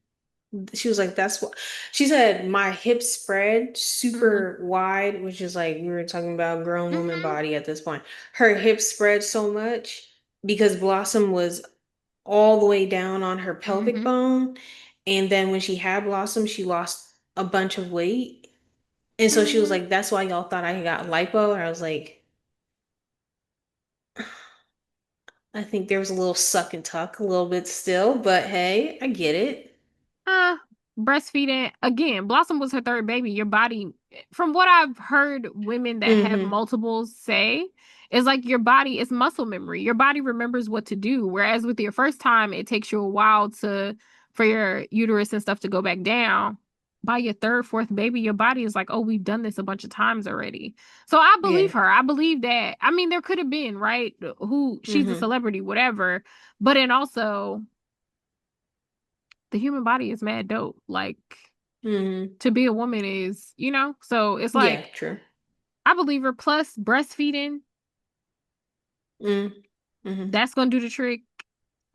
She was like, that's what she said. My hips spread Mm-hmm. super wide, which is like we were talking about grown woman Mm-hmm. body at this point. Her hips spread so much because Blossom was all the way down on her pelvic Mm-hmm. bone. And then when she had Blossom, she lost a bunch of weight. And so she was Mm-hmm. like, that's why y'all thought I got lipo. And I was like, I think there was a little suck and tuck a little bit still, but hey, I get it. Uh, breastfeeding again. Blossom was her third baby. Your body, from what I've heard, women that have Hmm. multiples say, is like your body is muscle memory. Your body remembers what to do. Whereas with your first time, it takes you a while to for your uterus and stuff to go back down, by your third, fourth baby, your body is like, oh, we've done this a bunch of times already. So I believe Yeah. her. I believe that. I mean, there could have been, right? Who she's a Mm-hmm. celebrity, whatever. But then also, the human body is mad dope. Like, Mm-hmm. to be a woman is, so it's Yeah, like, true. I believe her. Plus, breastfeeding, Mm-hmm. that's gonna do the trick.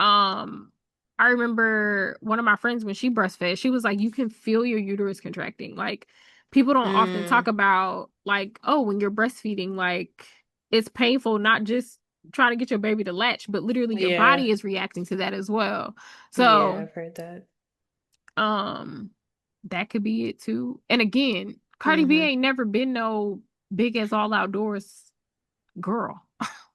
Um, I remember one of my friends when she breastfed, she was like, you can feel your uterus contracting. Like, people don't often talk Mm. about, like, oh, when you're breastfeeding, like, it's painful, not just trying to get your baby to latch, but literally your Yeah. body is reacting to that as well. Yeah, So, I've heard that. um, that could be it too. And again, Cardi B Mm-hmm. ain't never been no big as all outdoors girl.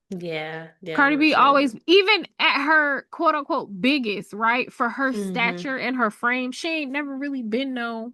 Yeah, yeah, Cardi no, B she always, hasn't. even at her quote unquote biggest, right? For her Mm-hmm. stature and her frame, she ain't never really been no,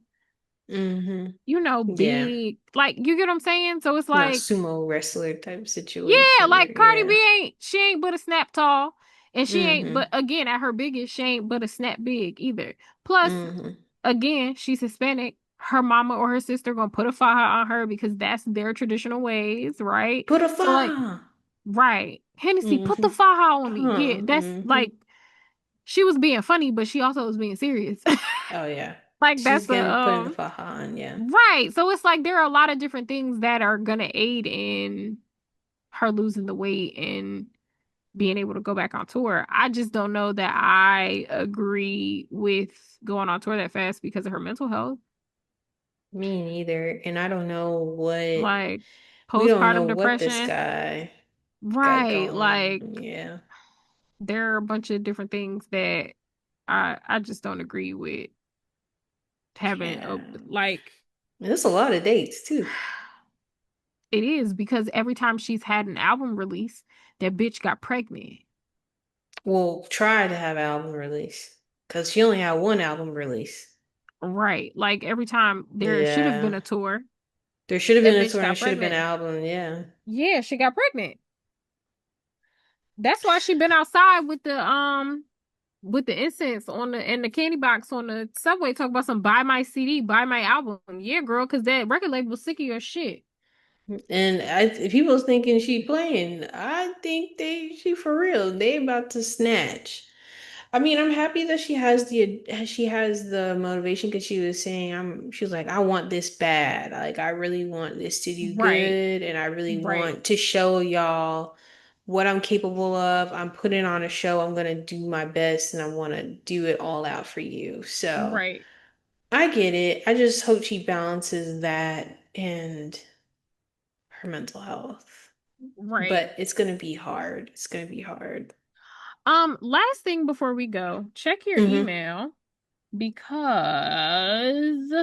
Mm-hmm. Yeah. big. Like, you get what I'm saying? So it's Not like, sumo wrestler type yeah, situation or like Cardi B yeah. she ain't but a snap tall. And she ain't, Mm-hmm. but again, at her biggest, she ain't but a snap big either. Plus, Mm-hmm. again, she's Hispanic. Her mama or her sister gonna put a faja on her because that's their traditional ways, right? Put a So like, fa. right. Hennessy, put the Mm-hmm. faja on me. Yeah, Huh. that's Mm-hmm. like, she was being funny, but she also was being serious. Oh yeah. Like, She's that's a gonna put in the faja on, yeah. right. So it's like there are a lot of different things that are gonna aid in her losing the weight and being able to go back on tour. I just don't know that I agree with going on tour that fast because of her mental health. Me neither. And I don't know what Like, we don't know postpartum what this depression. guy got Right. going. Like, Yeah. there are a bunch of different things that I just don't agree with having a, Yeah. like, And there's a lot of dates too. it is because every time she's had an album release, that bitch got pregnant. We'll try to have album release. Cause she only had one album release. Right. Like, every time there should have been Yeah. a tour, There should have that been a bitch tour and got should have been an pregnant. album, yeah. Yeah, she got pregnant. That's why she been outside with the incense on the and the candy box on the subway talking about some buy my CD, buy my album. Yeah, girl, because that record label was sick of your shit. And if people's thinking she playing, I think she for real. They about to snatch. I mean, I'm happy that she has the motivation because she was saying she was like, I want this bad. Like I really want this to do Right, good and I really right, want to show y'all what I'm capable of. I'm putting on a show. I'm gonna do my best and I want to do it all out for you. So right, I get it. I just hope she balances that and her mental health. right. But it's gonna be hard. It's gonna be hard. Last thing before we go, check your Hmm. email because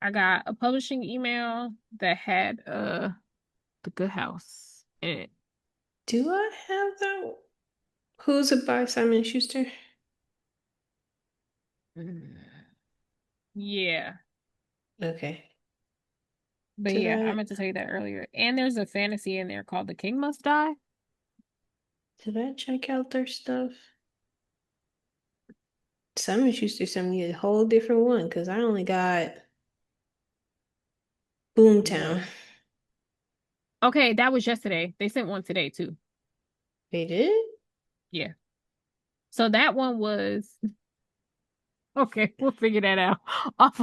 I got a publishing email that had The Good House in it. Do I have that? Who's it by Simon Schuster? Mm. Yeah. Okay. But Did yeah, I I meant to tell you that earlier. And there's a fantasy in there called The King Must Die. did I check out their stuff? Simon Schuster sent me a whole different one because I only got Boomtown. Okay, that was yesterday. They sent one today too. They did? Yeah. So that one was okay. We'll figure that out off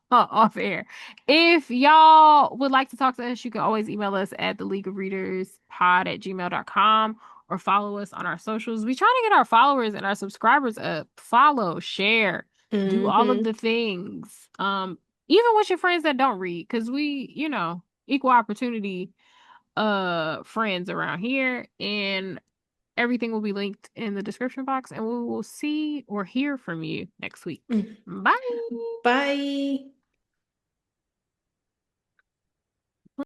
off air. If y'all would like to talk to us, you can always email us at the League of Readers pod@gmail.com or follow us on our socials. We trying to get our followers and our subscribers up. Follow, share, do all of Mm-hmm. the things. Even with your friends that don't read, because we, equal opportunity friends around here. And everything will be linked in the description box, and we will see or hear from you next week. Bye. Bye.